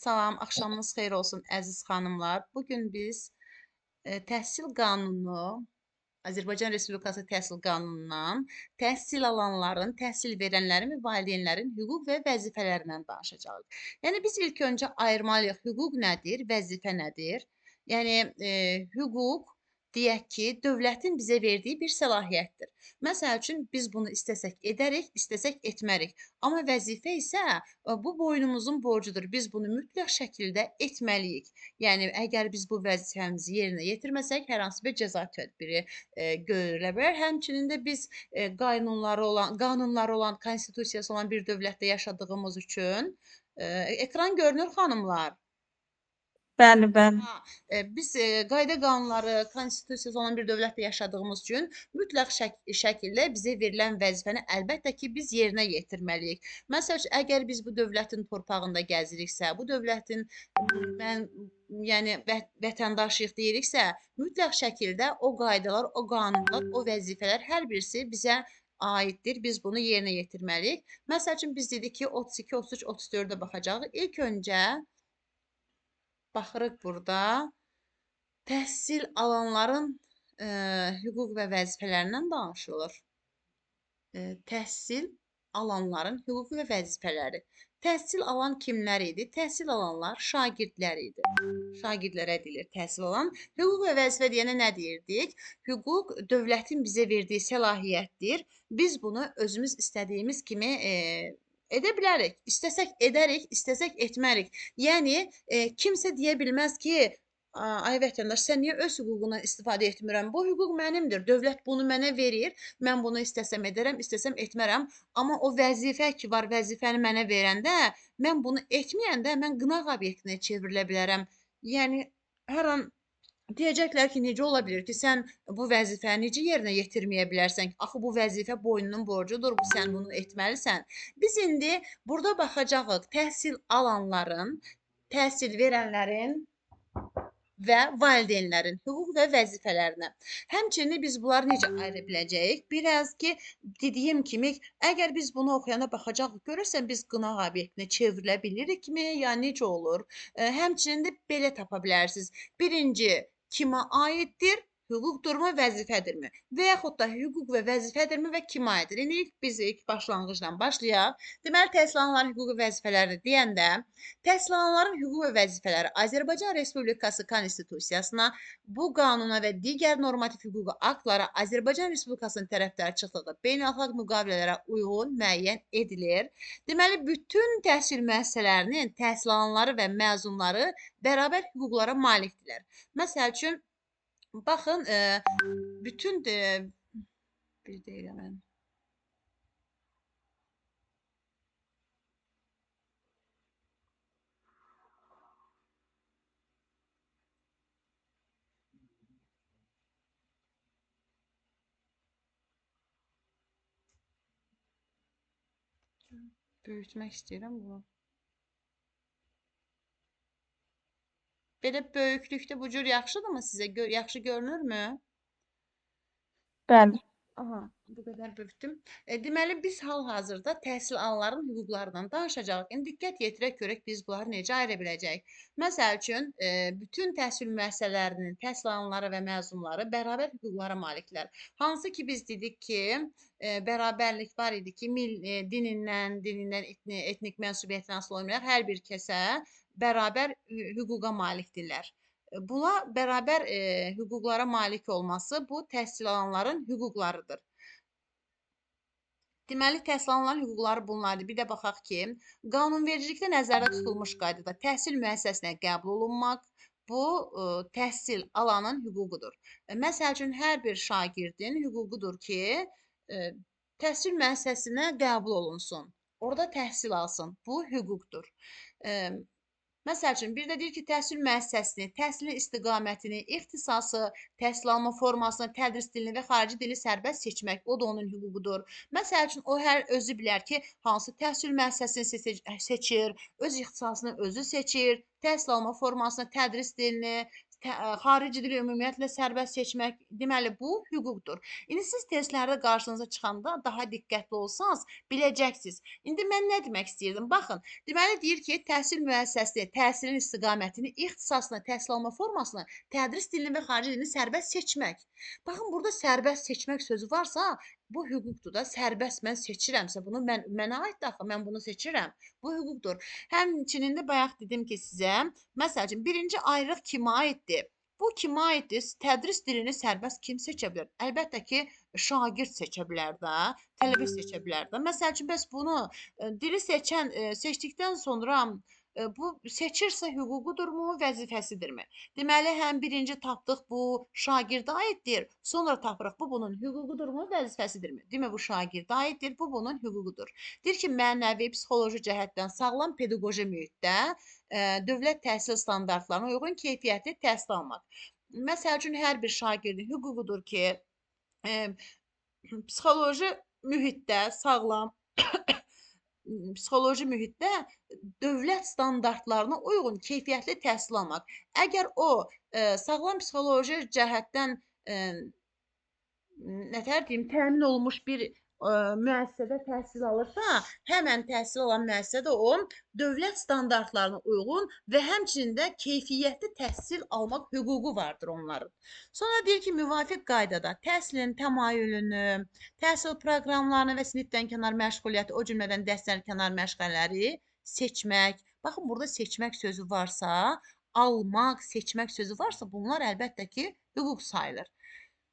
Salam, axşamınız xeyir olsun əziz xanımlar. Bugün biz təhsil qanunu, Azərbaycan Respublikası təhsil qanunundan təhsil alanların, təhsil verənlərin və valideynlərin hüquq və vəzifələrindən danışacağıq. Yəni biz ilk öncə ayırmalıyıq. Hüquq nədir, vəzifə nədir? Yəni hüquq deyək ki, dövlətin bizə verdiyi bir səlahiyyətdir. Məsəl üçün biz bunu istəsək edərik, istəsək etmərik. Amma vəzifə isə bu boynumuzun borcudur. Biz bunu mütləq şəkildə etməliyik. Yəni əgər biz bu vəzifəmizi yerinə yetirməsək, hər hansı bir cəza tədbiri görülə bilər. Həmçinin də biz qanunları olan, konstitusiyası olan bir dövlətdə yaşadığımız üçün ekran görünür xanımlar. Bəli, bəli. Biz qayda qanunları, konstitusiyası olan bir dövlətdə yaşadığımız üçün mütləq şəkildə bizə verilən vəzifəni əlbəttə ki, biz yerinə yetirməliyik. Məsəl üçün, əgər biz bu dövlətin torpağında gəziriksə, bu dövlətin yəni vətəndaşıyıq deyiriksə, mütləq şəkildə o qaydalar, o qanunlar, o vəzifələr hər birisi bizə aiddir. Biz bunu yerinə yetirməliyik. Məsəl üçün biz dedik ki, 32, 33, 34-ə baxacağıq. İlk öncə baxırıq burada təhsil alanların hüquq və vəzifələrindən danışılır. Təhsil alanların hüquq və vəzifələri. Təhsil alan kimlər idi? Təhsil alanlar şagirdlər idi. Şagirdlərə deyilir təhsil alan. Hüquq və vəzifə deyənə nə deyirdik? Hüquq dövlətin bizə verdiyi səlahiyyətdir. Biz bunu özümüz istədiyimiz kimi edə bilərik. İstəsək edərik, istəsək etmərik. Yəni kimsə deyə bilməz ki, ay vətəndaş, sən niyə öz hüququndan istifadə etmirəm? Bu hüquq mənimdir. Dövlət bunu mənə verir. Mən bunu istəsəm edərəm, istəsəm etmərəm. Amma o vəzifə ki var, vəzifəni mənə verəndə, mən bunu etməyəndə mən qınaq obyektinə çevrilə bilərəm. Yəni hər an deyəcəklər ki, necə ola bilər ki, sən bu vəzifəni necə yerinə yetirməyə bilərsən? Axı bu vəzifə boynunun borcudur, sən bunu etməlisən. Biz indi burada baxacağıq təhsil alanların, təhsil verənlərin və valideynlərin hüquq və vəzifələrinə. Həmçinin biz bunları necə ayıra biləcəyik? Biraz ki, dediyim kimi, əgər biz bunu oxuyanda baxacaq, görürsən biz qınaq obyektinə çevrilə bilirikmi, ya necə olur? Həmçinin də belə tapa bilərsiniz. Birinci, kimə aiddir? Hüquqdurmu, vəzifədirmi? Və yaxud da hüquq və vəzifədirmi və kimə aiddir? İndi biz ilk başlanğıcdan başlayaq. Deməli, təhsil alanların hüquq və vəzifələrini deyəndə, təhsil alanların hüquq və vəzifələri Azərbaycan Respublikası Konstitusiyasına, bu qanuna və digər normativ hüquqi aktlara Azərbaycan Respublikasının tərəfdarçılığı beynəlxalq müqavilələrə uyğun müəyyən edilir. Deməli, bütün təhsil müəssisələrinin təhsil alanları və məzunları bərabər hüquqlara malikdirlər. Məsəl üçün, baxın, bütün bir dəqiqə mən. Böyütmək istəyirəm bunu. Belə böyüklükdə bu cür yaxşıdırmı sizə? Yaxşı görünürmü? Bəli. Aha, bu qədər böyütdüm. Deməli, biz hal-hazırda təhsil alanların hüquqlarından danışacağıq. İndi diqqət yetirək görək biz bunları necə ayıra biləcəyik. Məsəl üçün, bütün təhsil müəssisələrinin təhsil alanları və məzunları bərabər hüquqlara malikdirlər. Hansı ki biz dedik ki, bərabərlik var idi ki, dinindən, etnik mənsubiyyətindən asılı olmayaraq hər bir kəsə bərabər hüquqa malikdirlər. Buna bərabər hüquqlara malik olması bu təhsil alanların hüquqlarıdır. Deməli, təhsil alanların hüquqları bunlardır. Bir də baxaq ki, qanunvericilikdə nəzərdə tutulmuş qaydada təhsil müəssisəsinə qəbul olunmaq, bu təhsil alanın hüququdur. Məsəl üçün, hər bir şagirdin hüququdur ki, təhsil müəssisəsinə qəbul olunsun. Orada təhsil alsın. Bu hüquqdur. Məsəl üçün, bir də deyir ki, təhsil müəssisəsini, təhsilin istiqamətini, ixtisası, təhsil alma formasını, tədris dilini və xarici dili sərbəst seçmək, o da onun hüququdur. Məsəl üçün, o hər özü bilər ki, hansı təhsil müəssisəsini seçir, öz ixtisasını özü seçir, təhsil alma formasını, tədris dilini, xarici dili ümumiyyətlə sərbəst seçmək, deməli bu hüquqdur. İndi siz testlərdə qarşınıza çıxanda daha diqqətli olsanız biləcəksiniz. İndi mən nə demək istəyirdim? Baxın, deməli deyir ki, təhsil müəssisəsi təhsilin istiqamətini, ixtisasını, təhsil alma formasını, tədris dilini və xarici dilini sərbəst seçmək. Baxın, burada sərbəst seçmək sözü varsa, bu hüquqdur da. Sərbəst mən seçirəmsə, bunu mənə aiddir axı, mən bunu seçirəm. Bu hüquqdur. Həmçinin də bayaq dedim ki sizə, məsəl üçün birinci ayrıq kimə aiddir? Bu kimə aiddir? Tədris dilini sərbəst kim seçə bilər? Əlbəttə ki, şagird seçə bilər də, tələbə seçə bilər də. Məsəl üçün bəs bunu dili seçdikdən sonra bu seçirsə hüququdurmu, vəzifəsidirmi? Deməli, həm birinci tapdıq bu şagirdə aiddir, sonra tapırıq bu bunun hüququdurmu, vəzifəsidirmi? Demə bu şagirdə aiddir, bu bunun hüququdur. Deyir ki, mənəvi, psixoloji cəhətdən sağlam pedaqoji mühitdə dövlət təhsil standartlarına uyğun keyfiyyətli təhsil almaq. Məsəl üçün, hər bir şagirdin hüququdur ki, psixoloji mühitdə sağlam psixoloji mühitdə dövlət standartlarına uyğun keyfiyyətli təhsil almaq. Əgər o sağlam psixoloji cəhətdən nətər deyim, təmin olunmuş bir müəssisədə təhsil alırsa, həmən təhsil alan müəssisədə o dövlət standartlarına uyğun və həmçinin də keyfiyyətli təhsil almaq hüququ vardır onların. Sonra deyir ki, müvafiq qaydada təhsilin təmayülünü, təhsil proqramlarını və sinifdən kənar məşğuliyyəti, o cümlədən dərsdən kənar məşğələləri seçmək. Baxın, burada seçmək sözü varsa, almaq, seçmək sözü varsa, bunlar əlbəttə ki, hüquq sayılır.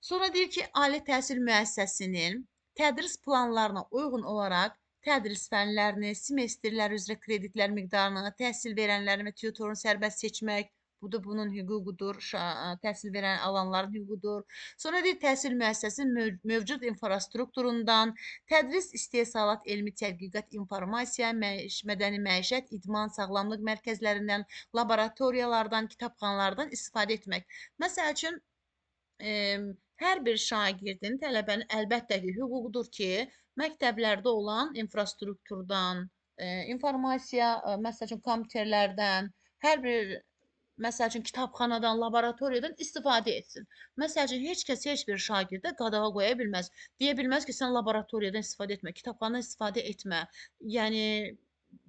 Sonra deyir ki, ali təhsil müəssisəsinin tədris planlarına uyğun olaraq tədris fənlərini, semestrlər üzrə kreditlər miqdarını, təhsil verənlərin və tutorun sərbəst seçmək, bu da bunun hüququdur, təhsil verən alanların hüququdur. Sonra deyir, təhsil müəssisəsinin mövcud infrastrukturundan, tədris istehsalat, elmi tədqiqat, informasiya, mədəni məişət, idman, sağlamlıq mərkəzlərindən, laboratoriyalardan, kitabxanalardan istifadə etmək. Məsəl üçün, hər bir şagirdin, tələbənin əlbəttə ki, hüququdur ki, məktəblərdə olan infrastrukturdan, informasiya, məsəl üçün, kompüterlərdən, hər bir, məsəl üçün, kitabxanadan, laboratoriyadan istifadə etsin. Məsəl üçün, heç bir şagirdə qadağa qoya bilməz. Deyə bilməz ki, sən laboratoriyadan istifadə etmə, kitabxanadan istifadə etmə, yəni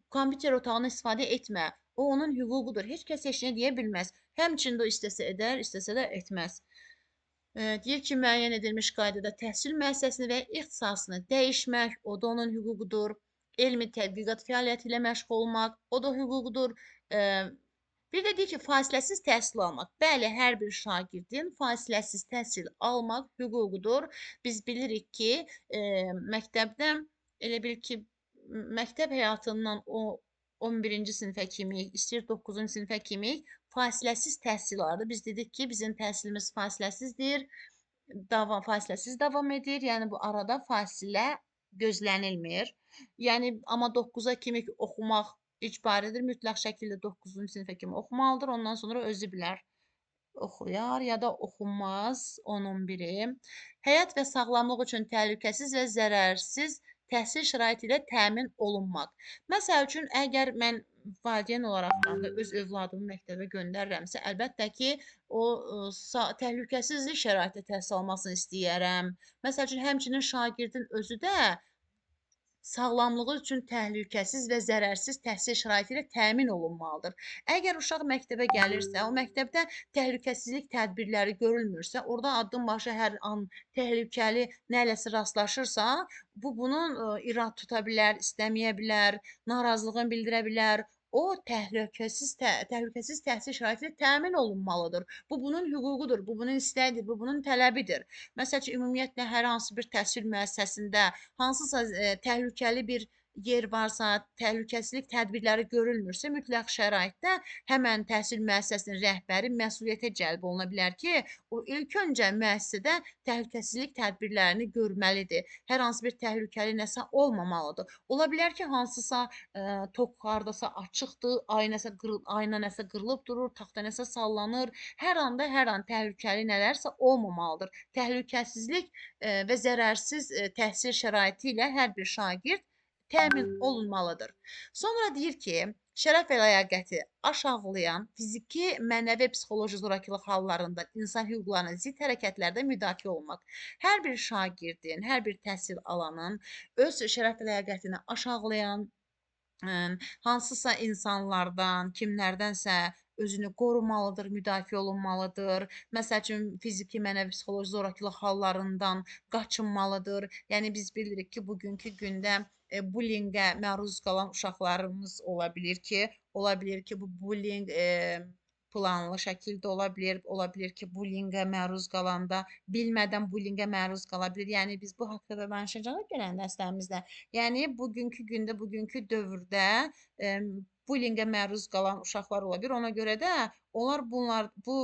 kompüter otağından istifadə etmə. O, onun hüququdur. Heç kəs heç nə deyə bilməz. Həmçində o istəsə edər, istəsə də etməz. Deyir ki, müəyyən edilmiş qaydada təhsil müəssisəsini və ixtisasını dəyişmək, o da onun hüququdur. Elmi tədqiqat fəaliyyəti ilə məşğul olmaq, o da hüququdur. Bir də deyir ki, fasiləsiz təhsil almaq. Bəli, hər bir şagirdin fasiləsiz təhsil almaq hüququdur. Biz bilirik ki, məktəbdə, elə bil ki, məktəb həyatından o 11-ci sinifə kimi, istəyir 9-cu sinifə kimi fasiləsiz təhsil alırdı. Biz dedik ki, bizim təhsilimiz fasiləsizdir, fasiləsiz davam edir. Yəni, bu arada fasilə gözlənilmir. Yəni, amma 9-a kimi oxumaq icbaridir. Mütləq şəkildə 9-cu sinifə kimi oxumalıdır. Ondan sonra özü bilər. Oxuyar ya da oxunmaz 10-11-i. Həyat və sağlamlıq üçün təhlükəsiz və zərərsiz təhsil şəraiti ilə təmin olunmaq. Məsəl üçün, əgər mən valideyn olaraqdan da öz övladımı məktəbə göndərirəmsə, əlbəttə ki, o təhlükəsizlik şəraitində təhsil almasını istəyərəm. Məsəl üçün, həmçinin şagirdin özü də sağlamlığı üçün təhlükəsiz və zərərsiz təhsil şəraiti ilə təmin olunmalıdır. Əgər uşaq məktəbə gəlirsə, o məktəbdə təhlükəsizlik tədbirləri görülmürsə, orada addımbaşı hər an təhlükəli nələsə rastlaşırsa, bu bunun irad tuta bilər, istəməyə bilər, narazılığını bildirə bilər. O, təhlükəsiz təhsil şəraiti ilə təmin olunmalıdır. Bu bunun hüququdur, bu bunun istəyidir, bu bunun tələbidir. Məsəl üçün, ümumiyyətlə, hər hansı bir təhsil müəssisəsində hansısa təhlükəli bir yer varsa, təhlükəsizlik tədbirləri görülmürsə, mütləq şəraitdə həmən təhsil müəssisəsinin rəhbəri məsuliyyətə cəlb oluna bilər ki, o ilk öncə müəssisədə təhlükəsizlik tədbirlərini görməlidir. Hər hansı bir təhlükəli nəsə olmamalıdır. Ola bilər ki, hansısa tok hardasa açıqdır, ayna nəsə qırılıb durur, taxta nəsə sallanır. Hər an təhlükəli nələrsə olmamalıdır. Təhlükəsizlik və zərərsiz təhsil şəraiti ilə hər bir şagird təmin olunmalıdır. Sonra deyir ki, şərəf və ləyaqəti aşağılayan fiziki, mənəvi və psixoloji zorakılıq hallarında insan hüquqlarına zidd hərəkətlərdə müdafiə olunmaq. Hər bir şagirdin, hər bir təhsil alanın öz şərəf və ləyaqətini aşağılayan hansısa insanlardan, kimlərdənsə özünü qorumalıdır, müdafiə olunmalıdır. Məsəl üçün fiziki, mənəvi, psixoloji zorakılıq hallarından qaçınmalıdır. Yəni biz bilirik ki, bugünkü gündə bullyingə məruz qalan uşaqlarımız ola bilər ki, bu bullying planlı şəkildə ola bilər ki, bullyingə məruz qalanda bilmədən bullyingə məruz qala bilər. Yəni biz bu haqqda da danışacağıq gələn dərslərimizdə. Yəni bugünkü gündə, bugünkü dövrdə bullyingə məruz qalan uşaqlar ola bilər. Ona görə də onlar bu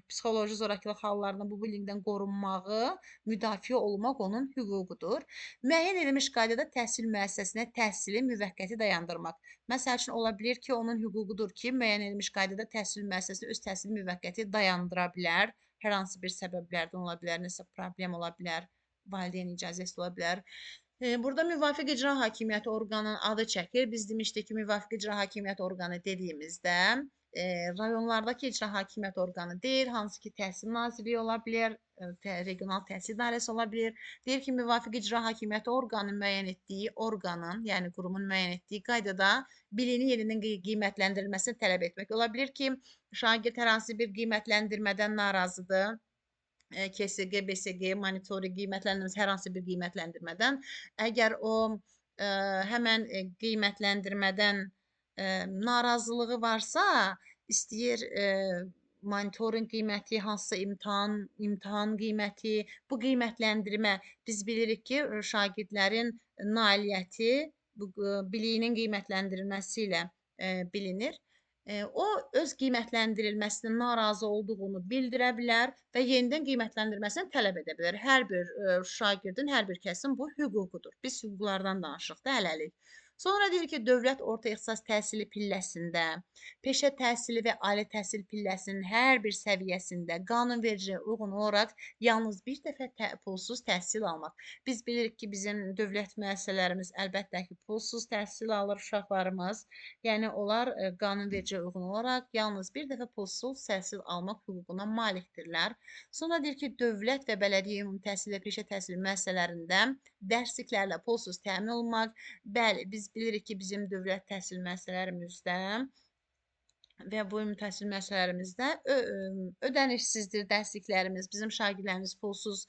psixoloji zorakılıq hallarından, bu bullyingdən qorunmağı, müdafiə olunmaq onun hüququdur. Müəyyən edilmiş qaydada təhsil müəssisəsinə təhsili müvəqqəti dayandırmaq. Məsəl üçün ola bilər ki, onun hüququdur ki, müəyyən edilmiş qaydada təhsil müəssisəsi öz təhsili müvəqqəti dayandıra bilər. Hər hansı bir səbəblərdən ola bilər, nəsə problem ola bilər, valideyn icazəsi ola bilər. Burada müvafiq icra hakimiyyəti orqanının adı çəkilir. Biz demişdik ki, müvafiq icra hakimiyyəti orqanı dediyimizdə rayonlardakı icra hakimiyyəti orqanı deyil, hansı ki təhsil nazirliyi ola bilər, regional təhsil idarəsi ola bilər. Deyir ki, müvafiq icra hakimiyyəti orqanı müəyyən etdiyi orqanın, yəni qurumun müəyyən etdiyi qaydada bilini yenidən qiymətləndirilməsini tələb etmək. Ola bilər ki, şagird hər hansı bir qiymətləndirmədən narazıdır. KSG, BSG, monitoring qiymətləndirməsi, hər hansı bir qiymətləndirmədən. Əgər o həmən qiymətləndirmədən narazılığı varsa, istəyir monitoring qiyməti, hansısa imtahan qiyməti, bu qiymətləndirmə biz bilirik ki, şagirdlərin nailiyyəti biliyinin qiymətləndirilməsi ilə bilinir. O öz qiymətləndirilməsindən narazı olduğunu bildirə bilər və yenidən qiymətləndirməsini tələb edə bilər. Hər bir şagirdin, hər bir kəsin bu hüququdur. Biz hüquqlardan danışırıq da hələlik. Sonra deyir ki, dövlət orta ixtisas təhsili pilləsində, peşə təhsili və ali təhsil pilləsinin hər bir səviyyəsində qanunvericiliyə uyğun olaraq yalnız bir dəfə pulsuz təhsil almaq. Biz bilirik ki, bizim dövlət müəssisələrimiz əlbəttə ki, pulsuz təhsil alır uşaqlarımız. Yəni onlar qanunvericiliyə uyğun olaraq yalnız bir dəfə pulsuz təhsil almaq hüququna malikdirlər. Sonra deyir ki, dövlət və bələdiyyə ümumi təhsil və peşə təhsili müəssisələrində dərsliklərlə pulsuz təmin olunmaq. Bəli, biz bilirik ki, bizim dövlət təhsil müəssisələrimizdə və bu ümumi təhsil müəssisələrimizdə ödənişsizdir dərsliklərimiz. Bizim şagirdlərimiz pulsuz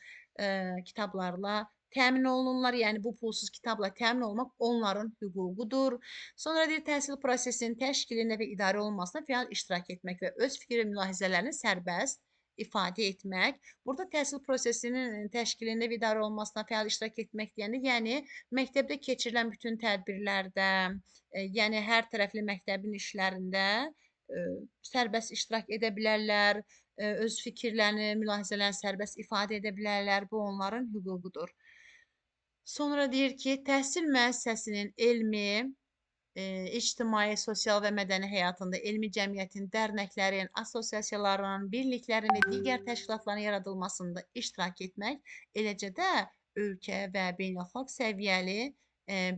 kitablarla təmin olunurlar. Yəni bu pulsuz kitabla təmin olmaq onların hüququdur. Sonra deyir, təhsil prosesinin təşkilində və idarə olunmasına fəal iştirak etmək və öz fikir və mülahizələrini sərbəst ifadə etmək. Burada təhsil prosesinin təşkilində və idarə olunmasına fəal iştirak etmək deyəndə, yəni məktəbdə keçirilən bütün tədbirlərdə, yəni hər tərəfli məktəbin işlərində sərbəst iştirak edə bilərlər, öz fikirlərini, mülahizələrini sərbəst ifadə edə bilərlər. Bu onların hüququdur. Sonra deyir ki, təhsil müəssisəsinin elmi, ictimai, sosial və mədəni həyatında elmi cəmiyyətin, dərnəklərin, assosiasiyaların, birliklərin və digər təşkilatların yaradılmasında iştirak etmək, eləcə də ölkə və beynəlxalq səviyyəli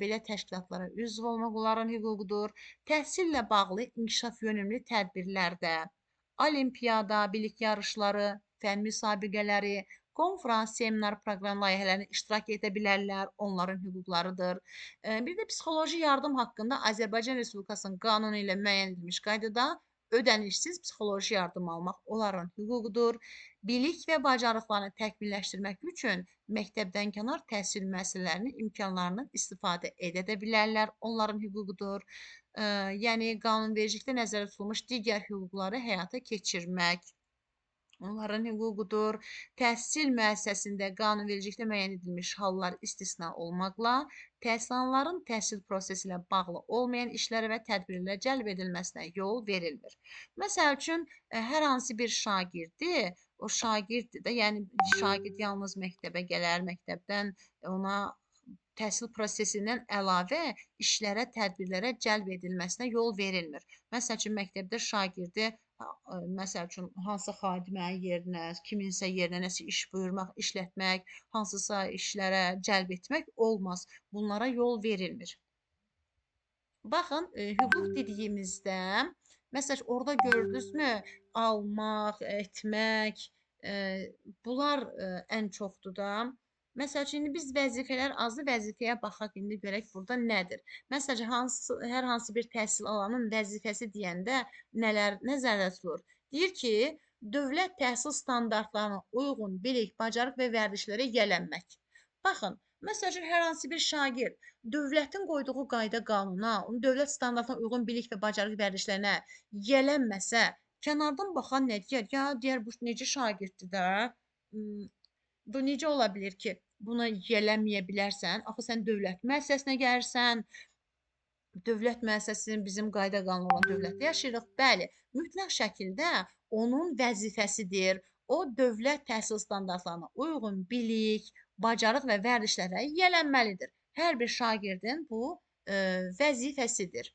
belə təşkilatlara üzv olmaq onların hüququdur. Təhsillə bağlı inkişaf yönümlü tədbirlərdə olimpiyada, bilik yarışları, fənn müsabiqələri, konfrans, seminar, proqram layihələrində iştirak edə bilərlər, onların hüquqlarıdır. Bir də psixoloji yardım haqqında Azərbaycan Respublikasının qanunu ilə müəyyən edilmiş qaydada ödənişsiz psixoloji yardım almaq onların hüququdur. Bilik və bacarıqlarını təkmilləşdirmək üçün məktəbdən kənar təhsil müəssisələrinin imkanlarından istifadə edə bilərlər, onların hüququdur. Yəni qanunvericilikdə nəzərdə tutulmuş digər hüquqları həyata keçirmək onların hüququdur. Təhsil müəssisəsində qanunvericilikdə müəyyən edilmiş hallar istisna olmaqla, təhsil alanların təhsil prosesi ilə bağlı olmayan işlərə və tədbirlərə cəlb edilməsinə yol verilmir. Məsəl üçün, hər hansı bir şagirdi, o şagirddir də, yəni şagird yalnız məktəbə gələr, məktəbdən ona təhsil prosesindən əlavə işlərə, tədbirlərə cəlb edilməsinə yol verilmir. Məsəl üçün, məktəbdə şagirdi Məsəl üçün, hansı xadimənin yerinə, kiminsə yerinə nəsə iş buyurmaq, işlətmək, hansısa işlərə cəlb etmək olmaz. Bunlara yol verilmir. Baxın, hüquq dediyimizdə, məsəl orada gördünüzmü, almaq, etmək, e, bunlar ən çoxdur da. Məsəl üçün, indi biz vəzifələr, azı vəzifəyə baxaq, indi görək burada nədir? Məsəl üçün, hər hansı bir təhsil alanın vəzifəsi deyəndə nələr nəzərdə tutulur? Deyir ki, dövlət təhsil standartlarına uyğun bilik, bacarıq və vərdişlərə yiyələnmək. Baxın, məsəl üçün, hər hansı bir şagird dövlətin qoyduğu qayda-qanuna, onun dövlət standartına uyğun bilik və bacarıq vərdişlərinə yiyələnməsə, kənardan baxan nə deyər? Ya, deyər, bu necə şagirddir də? Bu necə ola bilər ki, buna yiyələnməyə bilərsən? Axı sən dövlət müəssisəsinə gəlirsən, dövlət müəssisəsinin bizim qayda-qanunu olan dövlətdə yaşayırıq. Bəli, mütləq şəkildə onun vəzifəsidir. O dövlət təhsil standartlarına uyğun bilik, bacarıq və vərdişlərə yiyələnməlidir. Hər bir şagirdin bu vəzifəsidir.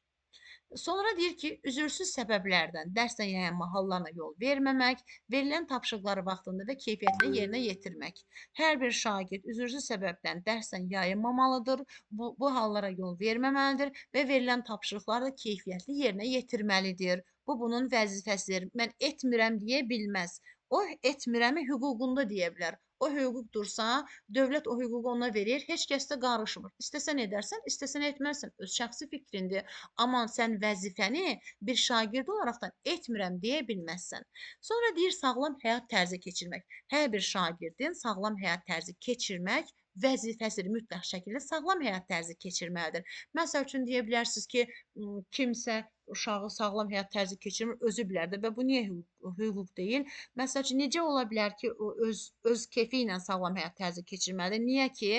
Sonra deyir ki, üzürsüz səbəblərdən dərsdən yayınma hallarına yol verməmək, verilən tapşırıqları vaxtında və keyfiyyətlə yerinə yetirmək. Hər bir şagird üzürsüz səbəbdən dərsdən yayınmamalıdır, bu hallara yol verməməlidir və verilən tapşırıqları da keyfiyyətli yerinə yetirməlidir. Bu, bunun vəzifəsidir. Mən etmirəm deyə bilməz. O, etmirəmi hüququnda deyə bilər. O hüquqdursa, dövlət o hüququ ona verir, heç kəs də qarışmır. İstəsən edərsən, istəsən etməzsən, öz şəxsi fikrindir. Amma sən vəzifəni bir şagird olaraqdan etmirəm deyə bilməzsən. Sonra deyir, sağlam həyat tərzi keçirmək. Hər bir şagirdin sağlam həyat tərzi keçirmək vəzifəsidir, mütləq şəkildə sağlam həyat tərzi keçirməlidir. Məsəl üçün, deyə bilərsiniz ki, kimsə uşağı sağlam həyat tərzi keçirmir, özü bilər də və bu niyə hüquq deyil? Məsəl üçün, necə ola bilər ki, o öz kefi ilə sağlam həyat tərzi keçirməlidir? Niyə ki,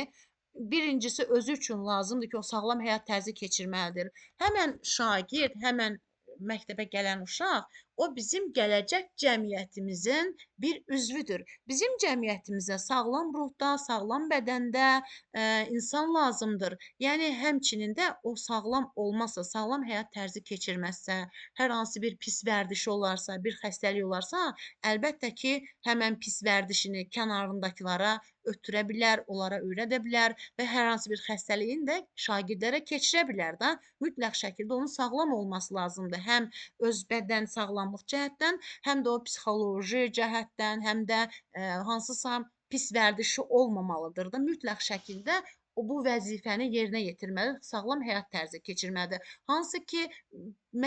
birincisi özü üçün lazımdır ki, o sağlam həyat tərzi keçirməlidir. Həmən şagird, həmən məktəbə gələn uşaq, o bizim gələcək cəmiyyətimizin bir üzvüdür. Bizim cəmiyyətimizə sağlam ruhda, sağlam bədəndə insan lazımdır. Yəni, həmçinin də o sağlam olmasa, sağlam həyat tərzi keçirməzsə, hər hansı bir pis vərdişi olarsa, bir xəstəlik olarsa, əlbəttə ki, həmən pis vərdişini kənarındakılara ötürə bilər, onlara öyrədə bilər və hər hansı bir xəstəliyin də şagirdlərə keçirə bilər də. Mütləq şəkildə onun sağlam olması lazımdır. Həm öz bədən sağlamlıq cəhətdən, həm də o psixoloji cəhətdən, həm də hansısa pis vərdişi olmamalıdır da. Mütləq şəkildə o bu vəzifəni yerinə yetirməli, sağlam həyat tərzi keçirməlidir. Hansı ki,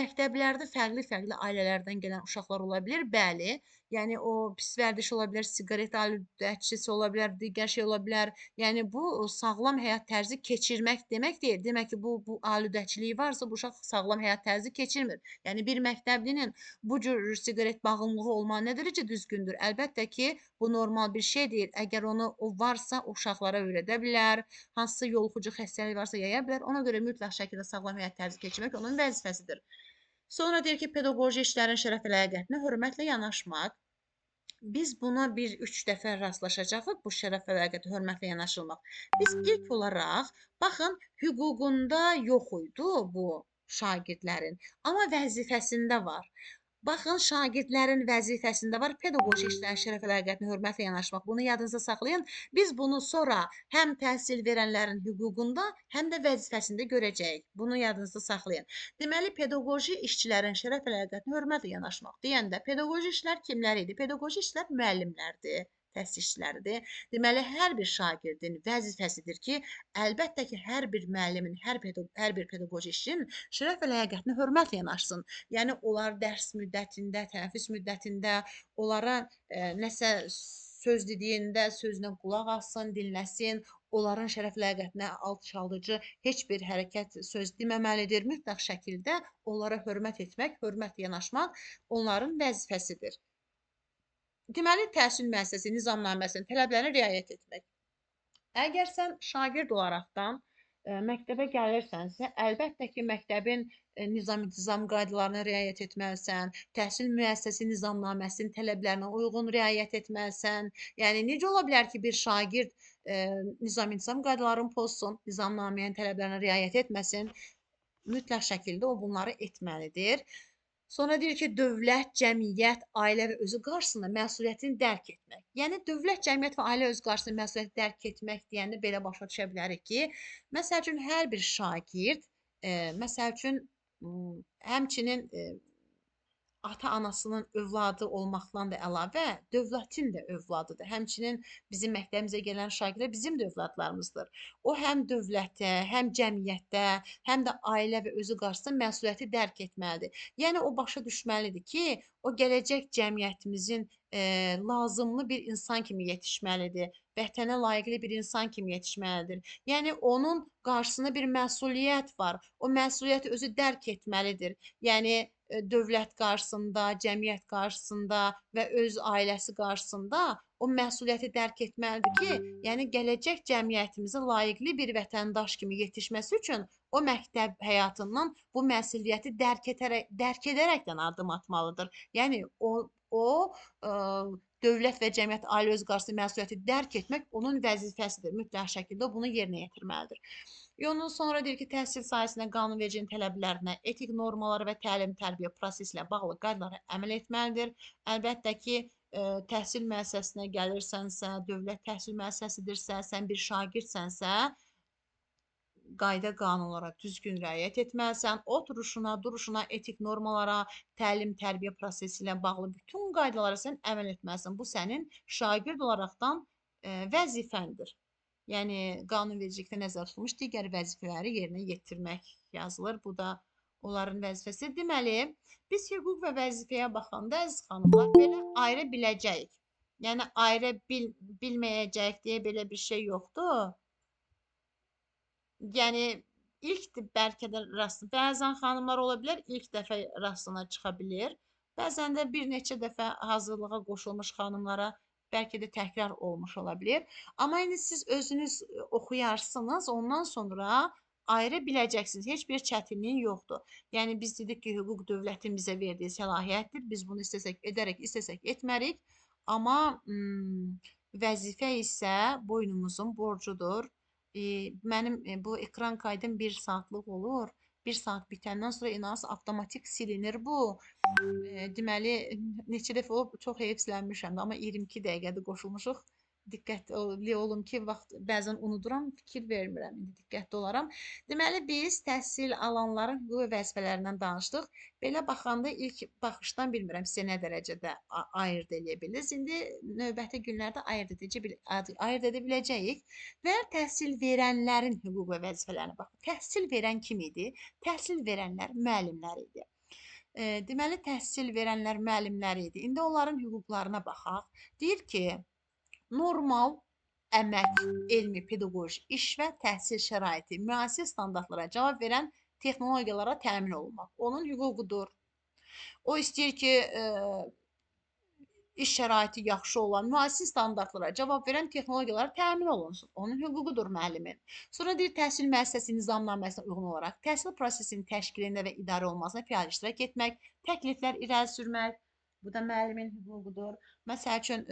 məktəblərdə fərqli-fərqli ailələrdən gələn uşaqlar ola bilər, bəli. Yəni, o pis vərdiş ola bilər, siqaret alüdəçisi ola bilər, digər şey ola bilər. Yəni, bu sağlam həyat tərzi keçirmək demək deyil. Demək ki, bu alüdəçiliyi varsa, bu uşaq sağlam həyat tərzi keçirmir. Yəni, bir məktəblinin bu cür siqaret bağımlılığı olmağı nə dərəcə düzgündür? Əlbəttə ki, bu normal bir şey deyil. Əgər onu o varsa, o uşaqlara öyrədə bilər, hansısa yoluxucu xəstəlik varsa yaya bilər. Ona görə mütləq şəkildə sağlam həyat tərzi keçirmək onun vəzifəsidir. Sonra deyir ki, pedaqoji işlərin şərəf və ləyaqətinə hörmətlə yanaşmaq. Biz buna 1-3 dəfə rastlaşacağıq, bu şərəf və ləyaqətə hörmətlə yanaşılmaq. Biz ilk olaraq, baxın, hüququnda yox idi bu şagirdlərin, amma vəzifəsində var. Baxın, şagirdlərin vəzifəsində var pedaqoji işlərin şərəf və ləyaqətinə hörmətlə yanaşmaq. Bunu yadınızda saxlayın. Biz bunu sonra həm təhsil verənlərin hüququnda, həm də vəzifəsində görəcəyik. Bunu yadınızda saxlayın. Deməli, pedaqoji işçilərin şərəf və ləyaqətinə hörmətlə yanaşmaq deyəndə, pedaqoji işlər kimlər idi? Pedaqoji işlər müəllimlərdir, təsisçiləridir. Deməli, hər bir şagirdin vəzifəsidir ki, əlbəttə ki, hər bir müəllimin, hər bir pedaqoji işçinin şərəf və ləyaqətinə hörmətlə yanaşsın. Yəni, onlar dərs müddətində, tənəffüs müddətində onlara nəsə söz dediyində sözünə qulaq assın, dinləsin, onların şərəf ləyaqətinə alçaldıcı heç bir hərəkət, söz deməməlidir. Mütləq şəkildə onlara hörmət etmək, hörmətlə yanaşmaq onların vəzifəsidir. Deməli, təhsil müəssisəsi nizamnaməsinin tələblərinə riayət etmək. Əgər sən şagird olaraqdan məktəbə gəlirsənsə, əlbəttə ki, məktəbin nizam-intizam qaydalarına riayət etməlisən, təhsil müəssisəsi nizamnaməsinin tələblərinə uyğun riayət etməlisən. Yəni, necə ola bilər ki, bir şagird nizam-intizam qaydalarını pozsun, nizamnaməyin tələblərinə riayət etməsin? Mütləq şəkildə o bunları etməlidir. Sonra deyir ki, dövlət, cəmiyyət, ailə və özü qarşısında məsuliyyətini dərk etmək. Yəni dövlət, cəmiyyət və ailə özü qarşısında məsuliyyəti dərk etmək deyəndə belə başa düşə bilərik ki, məsəl üçün hər bir şagird, məsəl üçün həmçinin ata-anasının övladı olmaqdan da əlavə, dövlətin də övladıdır. Həmçinin bizim məktəbimizə gələn şagirdlər bizim də övladlarımızdır. O həm dövlətə, həm cəmiyyətdə, həm də ailə və özü qarşısında məsuliyyəti dərk etməlidir. Yəni o başa düşməlidir ki, o gələcək cəmiyyətimizin lazımlı bir insan kimi yetişməlidir. Vətənə layiqli bir insan kimi yetişməlidir. Yəni onun qarşısında bir məsuliyyət var. O məsuliyyəti özü dərk etməlidir. Yəni dövlət qarşısında, cəmiyyət qarşısında və öz ailəsi qarşısında o məsuliyyəti dərk etməlidir ki, yəni gələcək cəmiyyətimizə layiqli bir vətəndaş kimi yetişməsi üçün o məktəb həyatından bu məsuliyyəti dərk edərəkdən addım atmalıdır. Yəni o ə, dövlət və cəmiyyət ailə öz qarşısında məsuliyyəti dərk etmək onun vəzifəsidir. Mütləq şəkildə bunu yerinə yetirməlidir. Ondan sonra deyir ki, təhsil sahəsində qanunvericiliyin tələblərinə, etik normalara və təlim-tərbiyə prosesi ilə bağlı qaydalara əməl etməlidir. Əlbəttə ki, təhsil müəssisəsinə gəlirsənsə, dövlət təhsil müəssisəsidirsə, sən bir şagirdsənsə, qayda qanunlara düzgün riayət etməlisən. Oturuşuna, duruşuna, etik normalara, təlim-tərbiyə prosesi ilə bağlı bütün qaydalara sən əməl etməlisən. Bu sənin şagird olaraqdan vəzifəndir. Yəni qanunvericilikdə nəzərdə tutulmuş digər vəzifələri yerinə yetirmək yazılır. Bu da onların vəzifəsi. Deməli, biz hüquq və vəzifəyə baxanda əziz xanımlar belə ayıra biləcəyik. Yəni ayıra bilməyəcəyik deyə belə bir şey yoxdur. Yəni ilk bəlkə də bəzən xanımlar ola bilər, ilk dəfə rastına çıxa bilir. Bəzən də bir neçə dəfə hazırlığa qoşulmuş xanımlara bəlkə də təkrar olmuş ola bilər. Amma indi siz özünüz oxuyarsınız, ondan sonra ayıra biləcəksiniz. Heç bir çətinlik yoxdur. Yəni biz dedik ki, hüquq dövlətin bizə verdiyi səlahiyyətdir. Biz bunu istəsək edərək, istəsək etmərik. Amma vəzifə isə boynumuzun borcudur. Mənim bu ekran kaydım 1 saatlıq olur. 1 saat bitəndən sonra inanırsınız avtomatik silinir bu. Deməli, neçə dəfə olub, çox heyfslənmişəm də, amma 22 dəqiqədir qoşulmuşuq. Diqqətli olun ki, vaxt bəzən unuduram, fikir vermirəm, indi diqqətli olaram. Deməli, biz təhsil alanların hüquq və vəzifələrindən danışdıq. Belə baxanda ilk baxışdan bilmirəm sizə nə dərəcədə ayırd edə biliriz. İndi növbəti günlərdə ayırd edə biləcəyik və təhsil verənlərin hüquq və vəzifələrinə baxaq. Təhsil verən kim idi? Təhsil verənlər müəllimlər idi. Deməli, təhsil verənlər müəllimlər idi. İndi onların hüquqlarına baxaq. Deyir ki, normal əmək, elmi, pedaqoji iş və təhsil şəraiti müasir standartlara cavab verən texnologiyalara təmin olunmaq. Onun hüququdur. O istəyir ki, iş şəraiti yaxşı olan, müasir standartlara cavab verən texnologiyalara təmin olunsun. Onun hüququdur müəllimin. Sonra deyir, təhsil müəssisəsi nizamnaməsinə uyğun olaraq təhsil prosesinin təşkilində və idarə olunmasına fəal iştirak etmək, təkliflər irəli sürmək. Bu da müəllimin hüququdur. Məsəl üçün,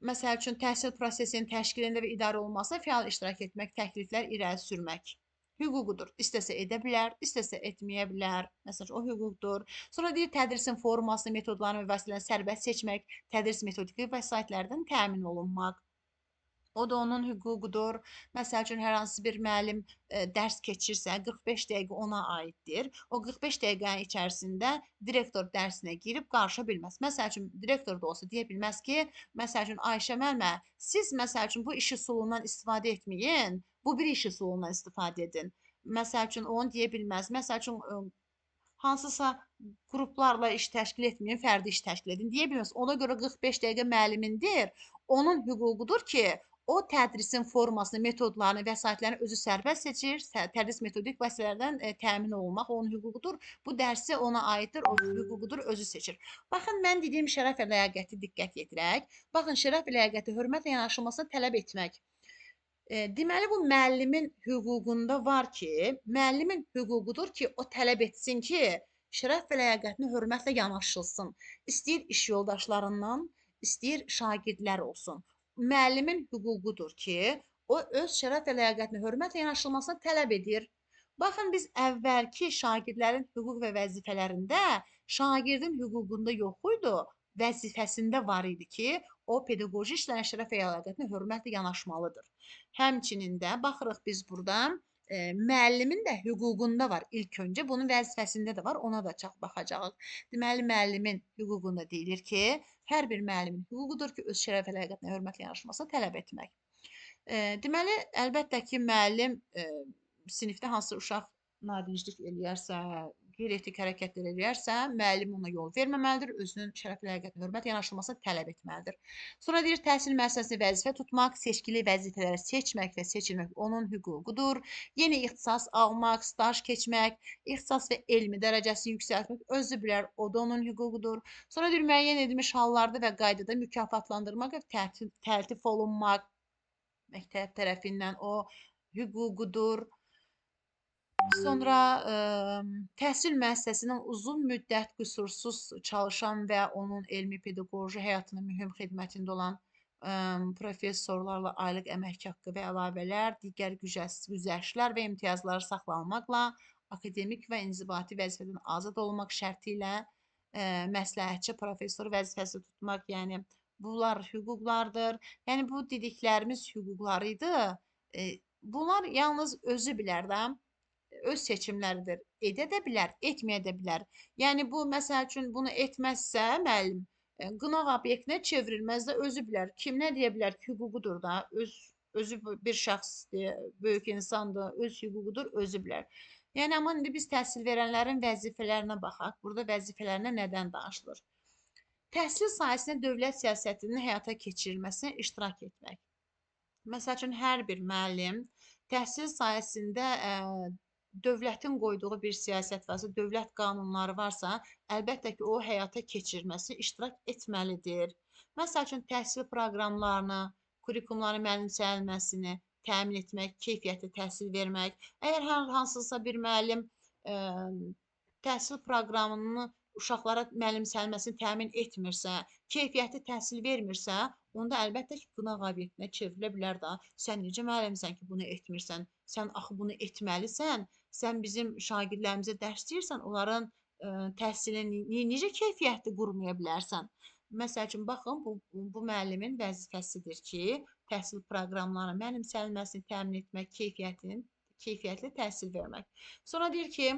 məsəl üçün, təhsil prosesinin təşkilində və idarə olunmasına fəal iştirak etmək, təkliflər irəli sürmək hüququdur. İstəsə edə bilər, istəsə etməyə bilər. Məsələn, o hüquqdur. Sonra deyir, tədrisin formasını, metodlarını və vəsaitələrini sərbəst seçmək, tədris metodiki vəsaitlərdən təmin olunmaq. O da onun hüququdur. Məsəl üçün, hər hansı bir müəllim dərs keçirsə, 45 dəqiqə ona aiddir. O 45 dəqiqənin içərisində direktor dərsinə girib qarışa bilməz. Məsəl üçün, direktor da olsa deyə bilməz ki, məsəl üçün, Ayşə müəllimə, siz məsəl üçün bu iş üsulundan istifadə etməyin, bu bir iş üsulundan istifadə edin. Məsəl üçün, onu deyə bilməz. Məsəl üçün, hansısa qruplarla iş təşkil etməyin, fərdi iş təşkil edin deyə bilməz. Ona görə 45 dəqiqə müəllimindir. Onun hüququdur ki, o tədrisin formasını, metodlarını, vəsaitlərini özü sərbəst seçir, tədris metodik vəsaitələrdən təmin olunmaq onun hüququdur. Bu dərsi ona aiddir, o hüququdur, özü seçir. Baxın, mən dediyim şərəf və ləyaqəti diqqət yetirək. Baxın, şərəf və ləyaqəti hörmətlə yanaşılmasını tələb etmək. Deməli, bu müəllimin hüququnda var ki, müəllimin hüququdur ki, o tələb etsin ki, şərəf və ləyaqətinə hörmətlə yanaşılsın. İstəyir iş yoldaşlarından, istəyir şagirdlər olsun. Müəllimin hüququdur ki, o öz şərəf və ləyaqətinə hörmətlə yanaşılmasını tələb edir. Baxın, biz əvvəlki şagirdlərin hüquq və vəzifələrində şagirdin hüququnda yox idi, vəzifəsində var idi ki, o pedaqoji işlərin şərəf və əlaqətinə hörmətlə yanaşmalıdır. Həmçinin də baxırıq biz burada müəllimin də hüququnda var. İlk öncə bunun vəzifəsində də var, ona da çox baxacağıq. Deməli, müəllimin hüququnda deyilir ki, hər bir müəllimin hüququdur ki, öz şərəf əlaqətinə hörmətlə yanaşmasını tələb etmək. Deməli, əlbəttə ki, müəllim sinifdə hansı uşaq nadinclik eləyərsə, qeyri-etik hərəkətlər eləyərsə, müəllim ona yol verməməlidir, özünün şərəf ləyaqətinə hörmət yanaşılmasını tələb etməlidir. Sonra deyir, təhsil müəssisəsində vəzifə tutmaq, seçkili vəzifələri seçmək və seçilmək onun hüququdur. Yeni ixtisas almaq, staj keçmək, ixtisas və elmi dərəcəsini yüksəltmək özü bilər, o da onun hüququdur. Sonra deyir, müəyyən edilmiş hallarda və qaydada mükafatlandırmaq və təltif olunmaq məktəb tərəfindən o hüququdur. Sonra təhsil müəssisəsindən uzun müddət qüsursuz çalışan və onun elmi pedaqoji həyatının mühüm xidmətində olan professorlarla aylıq əmək haqqı və əlavələr, digər güzəştlər və imtiyazları saxlanmaqla akademik və inzibati vəzifədən azad olmaq şərti ilə məsləhətçi professor vəzifəsi tutmaq, yəni bunlar hüquqlardır. Yəni bu dediklərimiz hüquqlar idi. Bunlar yalnız özü bilər də, öz seçimləridir. Edə də bilər, etməyə də bilər. Yəni bu məsəl üçün bunu etməzsə müəllim qınaq obyektinə çevrilməz də özü bilər. Kim nə deyə bilər ki, hüququdur da, özü bir şəxsdir, böyük insandır, öz hüququdur, özü bilər. Yəni amma indi biz təhsil verənlərin vəzifələrinə baxaq. Burada vəzifələrinə nədən danışılır? Təhsil sahəsində dövlət siyasətinin həyata keçirilməsinə iştirak etmək. Məsəl üçün, hər bir müəllim təhsil sahəsində dövlətin qoyduğu bir siyasət varsa, dövlət qanunları varsa, əlbəttə ki, o həyata keçirməsi, iştirak etməlidir. Məsəl üçün, təhsil proqramlarını, kurikulumların mənimsənilməsini təmin etmək, keyfiyyətli təhsil vermək. Əgər hansısa bir müəllim təhsil proqramını uşaqlara mənimsənilməsini təmin etmirsə, keyfiyyətli təhsil vermirsə, onda əlbəttə ki, qınaq obyektinə çevrilə bilər də. Sən necə müəllimsən ki, bunu etmirsən? Sən axı bunu etməlisən. Sən bizim şagirdlərimizə dərs deyirsən, onların təhsilini necə keyfiyyətli qurmaya bilərsən? Məsəl üçün, baxın, bu müəllimin vəzifəsidir ki, təhsil proqramlarının mənimsənilməsini təmin etmək, keyfiyyətli təhsil vermək. Sonra deyir ki,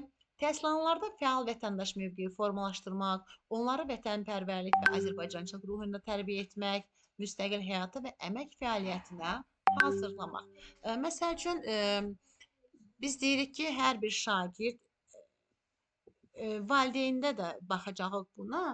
təhsil alanlarda fəal vətəndaş mövqeyi formalaşdırmaq, onları vətənpərvərlik və Azərbaycançılıq ruhunda tərbiyə etmək, müstəqil həyata və əmək fəaliyyətinə hazırlamaq. Məsəl üçün, biz deyirik ki, hər bir şagird valideyndə də baxacağıq buna.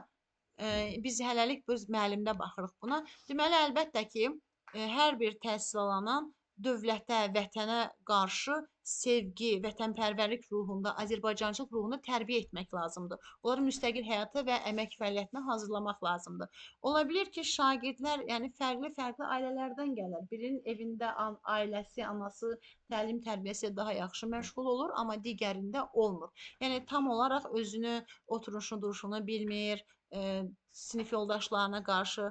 Biz hələlik biz müəllimdə baxırıq buna. Deməli, əlbəttə ki, hər bir təhsil alanan dövlətə, vətənə qarşı sevgi, vətənpərvərlik ruhunda, Azərbaycançılıq ruhunda tərbiyə etmək lazımdır. Onları müstəqil həyata və əmək fəaliyyətinə hazırlamaq lazımdır. Ola bilər ki, şagirdlər, yəni fərqli ailələrdən gələr. Birinin evində ailəsi, anası təlim tərbiyəsi daha yaxşı məşğul olur, amma digərində olmur. Yəni tam olaraq özünü, oturuşunu, duruşunu bilmir, sinif yoldaşlarına qarşı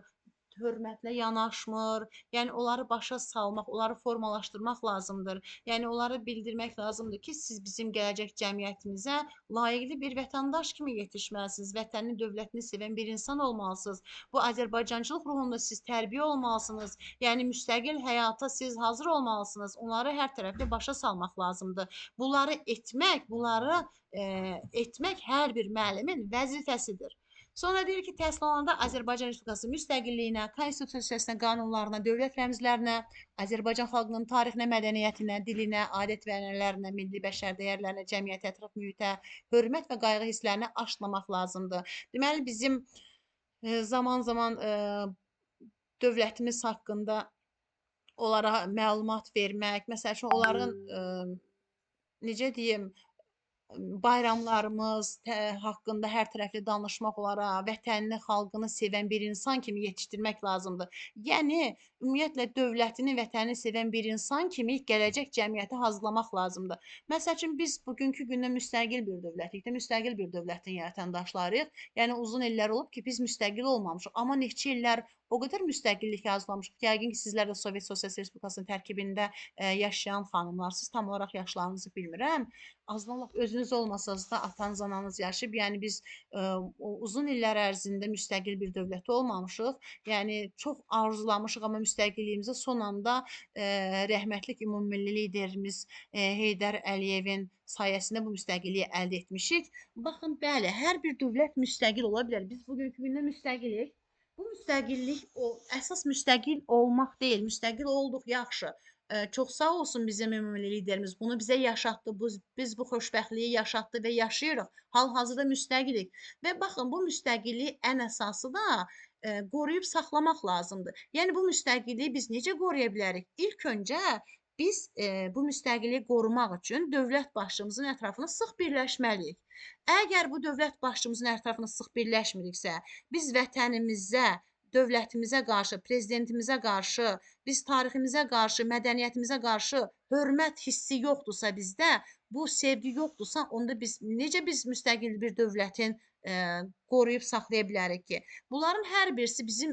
hörmətlə yanaşmır. Yəni onları başa salmaq, onları formalaşdırmaq lazımdır. Yəni onları bildirmək lazımdır ki, siz bizim gələcək cəmiyyətimizə layiqli bir vətəndaş kimi yetişməlisiniz. Vətənini, dövlətini sevən bir insan olmalısınız. Bu Azərbaycançılıq ruhunda siz tərbiyə olmalısınız. Yəni müstəqil həyata siz hazır olmalısınız. Onları hər tərəfli başa salmaq lazımdır. Bunları etmək hər bir müəllimin vəzifəsidir. Sonra deyir ki, təhsil alanda Azərbaycan Respublikası müstəqilliyinə, konstitusiyasına, qanunlarına, dövlət rəmzlərinə, Azərbaycan xalqının tarixinə, mədəniyyətinə, dilinə, adət və ənənələrinə, milli bəşər dəyərlərinə, cəmiyyətə, ətraf mühitə, hörmət və qayğı hisslərini aşılamaq lazımdır. Deməli, bizim zaman-zaman dövlətimiz haqqında onlara məlumat vermək, məsəl üçün, onların necə deyim, bayramlarımız haqqında hər tərəfli danışmaq olaraq, vətənini, xalqını sevən bir insan kimi yetişdirmək lazımdır. Yəni, ümumiyyətlə, dövlətini, vətənini sevən bir insan kimi gələcək cəmiyyəti hazırlamaq lazımdır. Məsəl üçün, biz bugünkü gündə müstəqil bir dövlətik, müstəqil bir dövlətin vətəndaşlarıyıq. Yəni, uzun illər olub ki, biz müstəqil olmamışıq. Amma neçə illər o qədər müstəqillik arzulamışıq ki, yəqin ki, sizlər də Sovet Sosialist Respublikasının tərkibində yaşayan xanımlarsınız. Tam olaraq yaşlarınızı bilmirəm. Azdan lap özünüz olmasanız da atanız, ananız yaşayıb. Yəni biz o uzun illər ərzində müstəqil bir dövlət olmamışıq. Yəni çox arzulamışıq, amma müstəqilliyimizə son anda rəhmətlik ümummilli liderimiz Heydər Əliyevin sayəsində bu müstəqilliyi əldə etmişik. Baxın, bəli, hər bir dövlət müstəqil ola bilər. Biz bugünkü gündə müstəqilik. Bu müstəqillik o əsas müstəqil olmaq deyil. Müstəqil olduq, yaxşı. Çox sağ olsun bizim ümumilli liderimiz. Bunu bizə yaşatdı. Biz bu xoşbəxtliyi yaşatdı və yaşayırıq. Hal-hazırda müstəqilik. Və baxın, bu müstəqilliyi ən əsası da qoruyub saxlamaq lazımdır. Yəni bu müstəqilliyi biz necə qoruya bilərik? İlk öncə biz bu müstəqilliyi qorumaq üçün dövlət başçımızın ətrafına sıx birləşməliyik. Əgər bu dövlət başçımızın ətrafına sıx birləşmiriksə, biz vətənimizə, dövlətimizə qarşı, prezidentimizə qarşı, biz tariximizə qarşı, mədəniyyətimizə qarşı hörmət hissi yoxdursa bizdə, bu sevgi yoxdursa, onda biz necə müstəqil bir dövlətin qoruyub saxlaya bilərik ki? Bunların hər birisi bizim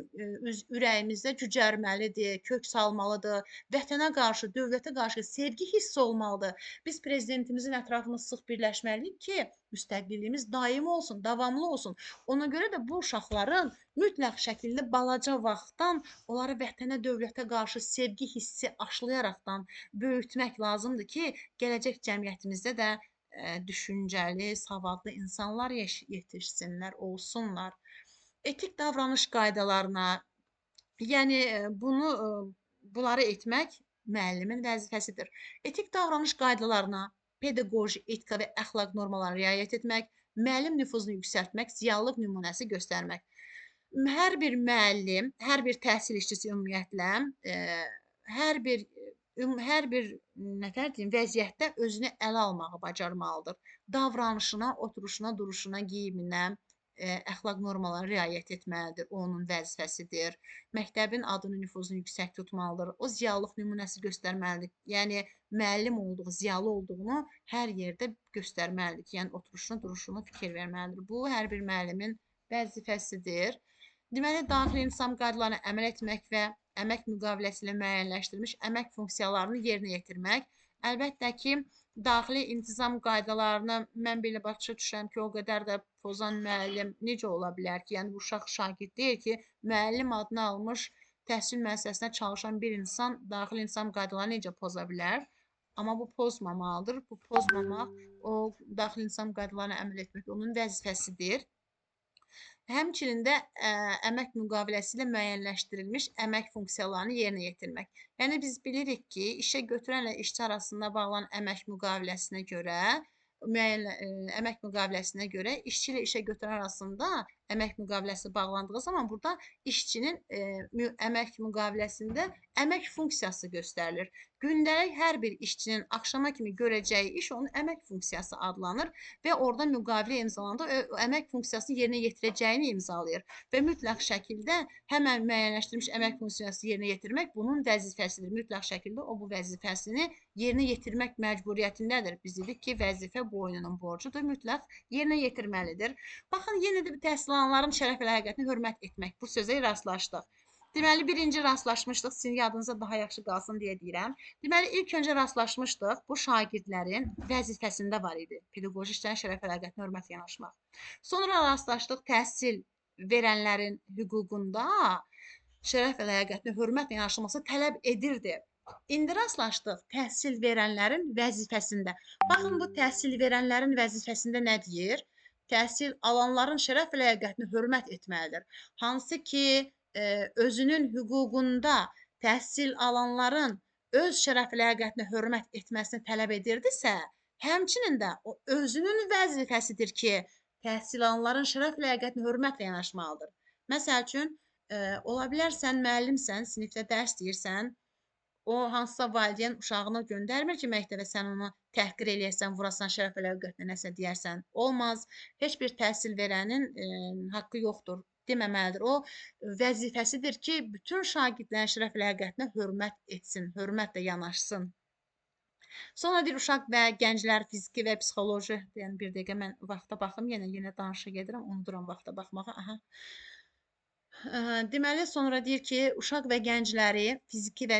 ürəyimizdə cücərməlidir, kök salmalıdır. Vətənə qarşı, dövlətə qarşı sevgi hissi olmalıdır. Biz prezidentimizin ətrafında sıx birləşməliyik ki, müstəqilliyimiz daimi olsun, davamlı olsun. Ona görə də bu uşaqların mütləq şəkildə balaca vaxtdan onları vətənə, dövlətə qarşı sevgi hissi aşılayaraqdan böyütmək lazımdır ki, gələcək cəmiyyətimizdə də düşüncəli, savadlı insanlar yetişsinlər, olsunlar. Etik davranış qaydalarına, yəni bunları etmək müəllimin vəzifəsidir. Etik davranış qaydalarına, pedaqoji, etika və əxlaq normalarına riayət etmək, müəllim nüfuzunu yüksəltmək, ziyalılıq nümunəsi göstərmək. Hər bir müəllim, hər bir təhsil işçisi ümumiyyətlə hər bir nətər deyim, vəziyyətdə özünü ələ almağı bacarmalıdır. Davranışına, oturuşuna, duruşuna, geyiminə, əxlaq normalarına riayət etməlidir. O, onun vəzifəsidir. Məktəbin adını, nüfuzunu yüksək tutmalıdır. O, ziyalılıq nümunəsi göstərməlidir. Yəni, müəllim olduğu, ziyalı olduğunu hər yerdə göstərməlidir. Yəni, oturuşuna, duruşuna fikir verməlidir. Bu, hər bir müəllimin vəzifəsidir. Deməli, daxili intizam qaydalarına əməl etmək və əmək müqaviləsi ilə müəyyənləşdirilmiş əmək funksiyalarını yerinə yetirmək. Əlbəttə ki, daxili intizam qaydalarını mən belə başa düşürəm ki, o qədər də pozan müəllim necə ola bilər ki, yəni bu uşaq şagird deyil ki, müəllim adını almış təhsil müəssisəsində çalışan bir insan daxili intizam qaydalarını necə poza bilər? Amma bu pozmamalıdır. Bu pozmamaq, o daxili intizam qaydalarına əməl etmək onun vəzifəsidir. Həmçinin də əmək müqaviləsi ilə müəyyənləşdirilmiş əmək funksiyalarını yerinə yetirmək. Yəni biz bilirik ki, işə götürənlə işçi arasında bağlanan əmək müqaviləsinə görə işçi ilə işə götürən arasında əmək müqaviləsi bağlandığı zaman burada işçinin əmək müqaviləsində əmək funksiyası göstərilir. Gündəlik hər bir işçinin axşama kimi görəcəyi iş onun əmək funksiyası adlanır və orada müqavilə imzalanda əmək funksiyasını yerinə yetirəcəyini imzalayır və mütləq şəkildə həmən müəyyənləşdirilmiş əmək funksiyasını yerinə yetirmək bunun vəzifəsidir. Mütləq şəkildə o bu vəzifəsini yerinə yetirmək məcburiyyətindədir. Biz dedik ki, vəzifə boynunun borcudur, mütləq yerinə yetirməlidir. Baxın, yenə də təhsil alanların şərəf və ləyaqətinə hörmət etmək. Bu sözə rastlaşdıq. Deməli, birinci rastlaşmışdıq, sizin yadınıza daha yaxşı qalsın deyə deyirəm. Deməli, ilk öncə rastlaşmışdıq, bu şagirdlərin vəzifəsində var idi. Pedaqoji işlərin şərəf və ləyaqətinə hörmətlə yanaşmaq. Sonra rastlaşdıq, təhsil verənlərin hüququnda şərəf və ləyaqətinə hörmətlə yanaşılması tələb edirdi. İndi rastlaşdıq, təhsil verənlərin vəzifəsində. Baxın, bu təhsil verənlərin vəzifəsində nə deyir? Təhsil alanların şərəf və ləyaqətinə hörmət etməlidir. Hansı ki, özünün hüququnda təhsil alanların öz şərəf ləyaqətinə hörmət etməsini tələb edirdisə, həmçinin də o özünün vəzifəsidir ki, təhsil alanların şərəf ləyaqətinə hörmətlə yanaşmalıdır. Məsəl üçün, ola bilər sən müəllimsən, sinifdə dərs deyirsən, o hansısa valideyn uşağını göndərmir ki, məktəbə sən onu təhqir eləyəsən, vurasan, şərəf və ləyaqətinə nəsə deyərsən. Olmaz. Heç bir təhsil verənin haqqı yoxdur. Deməməlidir. O vəzifəsidir ki, bütün şagirdlərin şərəf ləyaqətinə hörmət etsin, hörmətlə yanaşsın. Sonra deyir, uşaq və gənclər fiziki və psixoloji, yəni bir dəqiqə mən vaxta baxım, yenə danışa gedirəm, unuduram vaxta baxmağı. Aha. Deməli, sonra deyir ki, uşaq və gəncləri fiziki və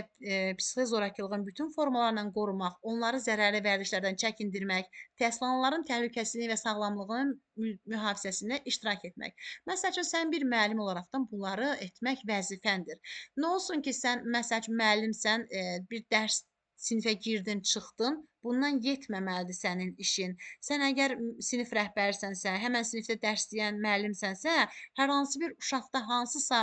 psixi zorakılığın bütün formalarından qorumaq, onları zərərli vərdişlərdən çəkindirmək, təhsil alanların təhlükəsizliyi və sağlamlığının mühafizəsində iştirak etmək. Məsəl üçün, sən bir müəllim olaraqdan bunları etmək vəzifəndir. Nə olsun ki, sən məsəl üçün müəllimsən, bir dərs sinifə girdin, çıxdın, bundan yetməməlidir sənin işin. Sən əgər sinif rəhbərisənsə, həmən sinifdə dərs deyən müəllimsənsə, hər hansı bir uşaqda hansısa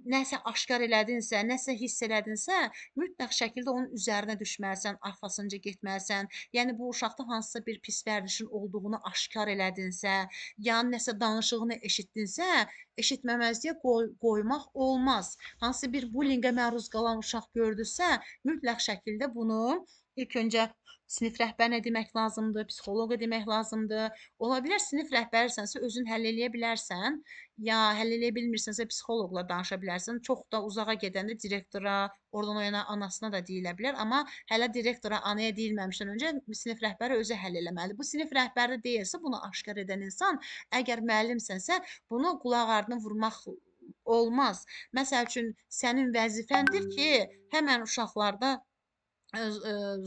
nəsə aşkar elədinsə, nəsə hiss elədinsə, mütləq şəkildə onun üzərinə düşməlisən, arxasınca getməlisən. Yəni bu uşaqda hansısa bir pis vərdişin olduğunu aşkar elədinsə, ya nəsə danışığını eşitdinsə, eşitməməzliyə qoymaq olmaz. Hansı bir bullyingə məruz qalan uşaq gördünsə, mütləq şəkildə bunu ilk öncə sinif rəhbərinə demək lazımdır, psixoloqa demək lazımdır. Ola bilər sinif rəhbərisənsə özün həll eləyə bilərsən, ya həll eləyə bilmirsənsə psixoloqla danışa bilərsən. Çox da uzağa gedəndə direktora, oradan o yana anasına da deyilə bilər, amma hələ direktora, anaya deyilməmişdən öncə sinif rəhbəri özü həll eləməlidir. Bu sinif rəhbəri də deyilsə, bunu aşkar edən insan, əgər müəllimsənsə, bunu qulaq ardına vurmaq olmaz. Məsəl üçün, sənin vəzifəndir ki, həmən uşaqlarda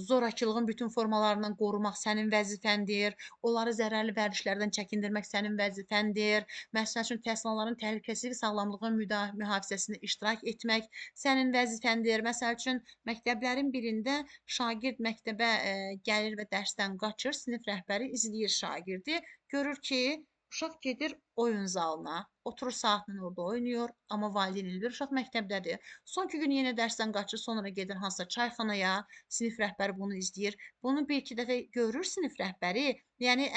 zorakılığın bütün formalarından qorumaq sənin vəzifəndir. Onları zərərli vərdişlərdən çəkindirmək sənin vəzifəndir. Məsəl üçün, təhsil alanların təhlükəsizlik, sağlamlığın mühafizəsində iştirak etmək sənin vəzifəndir. Məsəl üçün, məktəblərin birində şagird məktəbə gəlir və dərsdən qaçır, sinif rəhbəri izləyir şagirdi, görür ki, uşaq gedir oyun zalına, oturur saatla orada oynayır, amma valideyn elə bir uşaq məktəbdədir. Sonki gün yenə dərsdən qaçır, sonra gedir hansısa çayxanaya, sinif rəhbəri bunu izləyir. Bunu bir-iki dəfə görür sinif rəhbəri. Yəni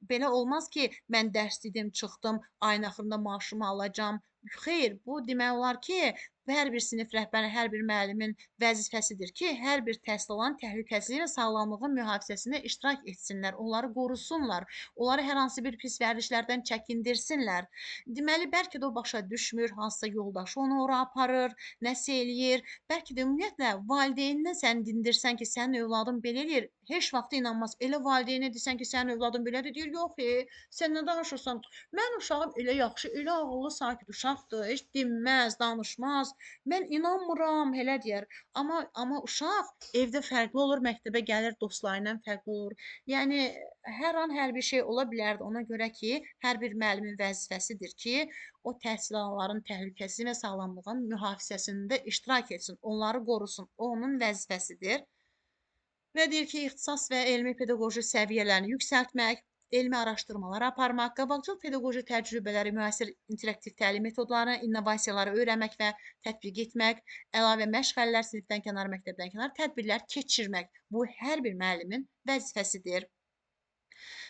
belə olmaz ki, mən dərs dedim, çıxdım, ayın axırında maaşımı alacağam. Xeyr, bu demək olar ki, hər bir sinif rəhbəri, hər bir müəllimin vəzifəsidir ki, hər bir təhsil alan təhlükəsizlik və sağlamlığın mühafizəsində iştirak etsinlər, onları qorusunlar, onları hər hansı bir pis vərdişlərdən çəkindirsinlər. Deməli, bəlkə də o başa düşmür, hansısa yoldaşı onu ora aparır, nəsə eləyir. Bəlkə də ümumiyyətlə valideyninə sən dindirsən ki, sənin övladın belə eləyir, heç vaxt inanmaz. Elə valideynə desən ki, sənin övladın belədir, deyir, yox, sən nə danışırsan? Mən uşağım elə yaxşı, elə ağıllı, sakit uşaqdır, heç dinməz, danışmaz. Mən inanmıram, elə deyər. Amma uşaq evdə fərqli olur, məktəbə gəlir, dostları ilə fərqli olur. Yəni hər an hər bir şey ola bilərdi. Ona görə ki, hər bir müəllimin vəzifəsidir ki, o təhsil alanların təhlükəsizliyi və sağlamlığın mühafizəsində iştirak etsin, onları qorusun. O onun vəzifəsidir. Və deyir ki, ixtisas və elmi pedaqoji səviyyələrini yüksəltmək, elmi araşdırmalar aparmaq, qabaqcıl pedaqoji təcrübələri, müasir interaktiv təlim metodlarını, innovasiyaları öyrənmək və tətbiq etmək, əlavə məşğələlər, sinifdən kənar, məktəbdən kənar tədbirlər keçirmək. Bu hər bir müəllimin vəzifəsidir.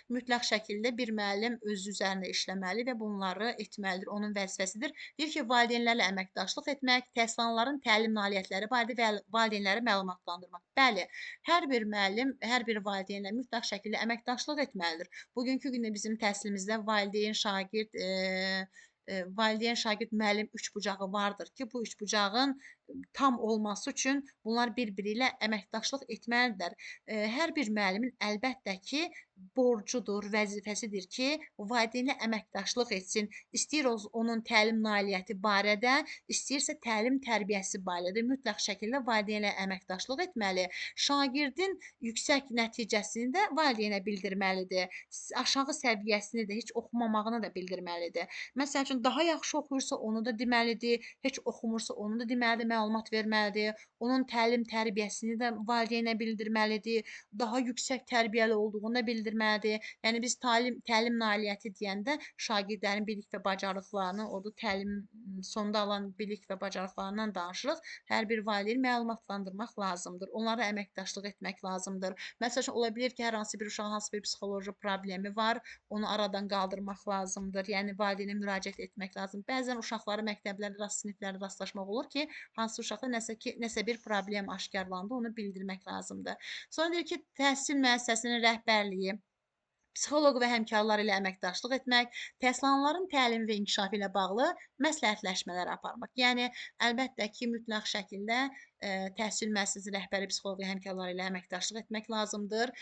Mütləq şəkildə bir müəllim öz üzərində işləməli və bunları etməlidir. Onun vəzifəsidir. Deyir ki, valideynlərlə əməkdaşlıq etmək, təhsil alanların təlim nailiyyətləri barədə valideynləri məlumatlandırmaq. Bəli, hər bir müəllim, hər bir valideynlə mütləq şəkildə əməkdaşlıq etməlidir. Bugünkü gündə bizim təhsilimizdə valideyn, şagird, müəllim üçbucağı vardır ki, bu üçbucağın tam olması üçün bunlar bir-biri ilə əməkdaşlıq etməlidirlər. Hər bir müəllimin əlbəttə ki, borcudur, vəzifəsidir ki, valideynlə əməkdaşlıq etsin. İstəyir onun təlim nailiyyəti barədə, istəyirsə təlim tərbiyəsi barədə mütləq şəkildə valideynlə əməkdaşlıq etməli. Şagirdin yüksək nəticəsini də valideynə bildirməlidir. Aşağı səviyyəsini də, heç oxumamağını da bildirməlidir. Məsəl üçün, daha yaxşı oxuyursa onu da deməlidir, heç oxumursa onu da deməlidir, məlumat verməlidir. Onun təlim tərbiyəsini də valideynə bildirməlidir. Daha yüksək tərbiyəli olduğunu da bildirməlidir. Yəni biz təlim nailiyyəti deyəndə şagirdlərin bilik və bacarıqlarını, orada təlim sonda alan bilik və bacarıqlarından danışırıq. Hər bir valideyn məlumatlandırmaq lazımdır. Onlara əməkdaşlıq etmək lazımdır. Məsələn, ola bilər ki, hər hansı bir uşağın hansı bir psixoloji problemi var, onu aradan qaldırmaq lazımdır. Yəni valideynə müraciət etmək lazımdır. Bəzən uşaqları məktəblərdə, siniflərdə rastlaşmaq olur ki, hansı uşaqda nəsə bir problem aşkarlandı, onu bildirmək lazımdır. Sonra deyir ki, təhsil müəssisəsinin rəhbərliyi, psixoloq və həmkarlar ilə əməkdaşlıq etmək, təhsil alanların təlimi və inkişafı ilə bağlı məsləhətləşmələr aparmaq. Yəni, əlbəttə ki, mütləq şəkildə təhsil müəssisəsi rəhbəri, psixoloq və həmkarları ilə əməkdaşlıq etmək lazımdır.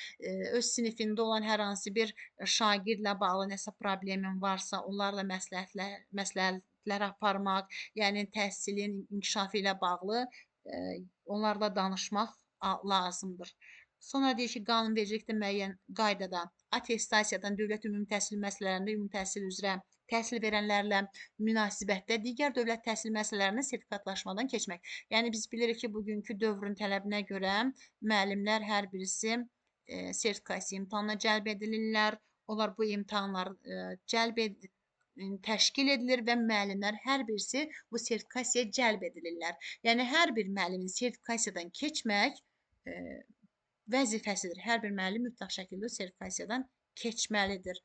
Öz sinifində olan hər hansı bir şagirdlə bağlı nəsə problemin varsa, onlarla məsləhət söhbətlər aparmaq, yəni təhsilin inkişafı ilə bağlı onlarla danışmaq lazımdır. Sonra deyir ki, qanunvericilikdə müəyyən qaydada attestasiyadan dövlət ümumi təhsil müəssisələrində ümumi təhsil üzrə təhsil verənlərlə münasibətdə digər dövlət təhsil müəssisələrinə sertifikatlaşmadan keçmək. Yəni biz bilirik ki, bugünkü dövrün tələbinə görə müəllimlər hər birisi sertifikasiya imtahanına cəlb edilirlər. Onlar bu imtahanları təşkil edilir və müəllimlər hər birisi bu sertifikasiyaya cəlb edilirlər. Yəni hər bir müəllimin sertifikasiyadan keçmək vəzifəsidir. Hər bir müəllim mütləq şəkildə sertifikasiyadan keçməlidir.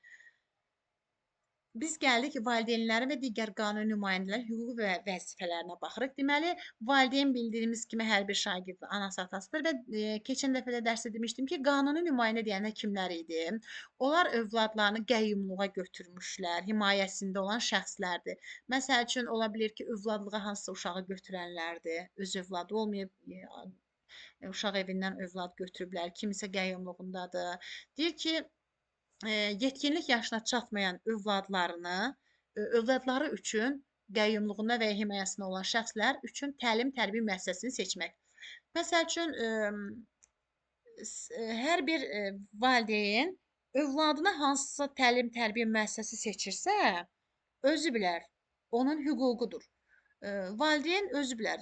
Biz gəldik valideynlərin və digər qanuni nümayəndələrin hüquq və vəzifələrinə baxırıq. Deməli, valideyn bildiyimiz kimi hər bir şagirdin anası atasıdır və keçən dəfə də dərsdə demişdim ki, qanuni nümayəndə deyəndə kimlər idi? Onlar övladlarını qəyyumluğa götürmüşlər, himayəsində olan şəxslərdir. Məsəl üçün ola bilər ki, övladlığa hansısa uşağı götürənlərdir, öz övladı olmayıb, uşaq evindən övlad götürüblər, kimisə qəyyumluğundadır. Deyir ki, yetkinlik yaşına çatmayan övladları üçün qəyyumluğunda və ya himayəsində olan şəxslər üçün təlim-tərbiyə müəssisəsini seçmək. Məsəl üçün, hər bir valideyn övladına hansısa təlim-tərbiyə müəssisəsi seçirsə, özü bilər, onun hüququdur. Valideyn özü bilər.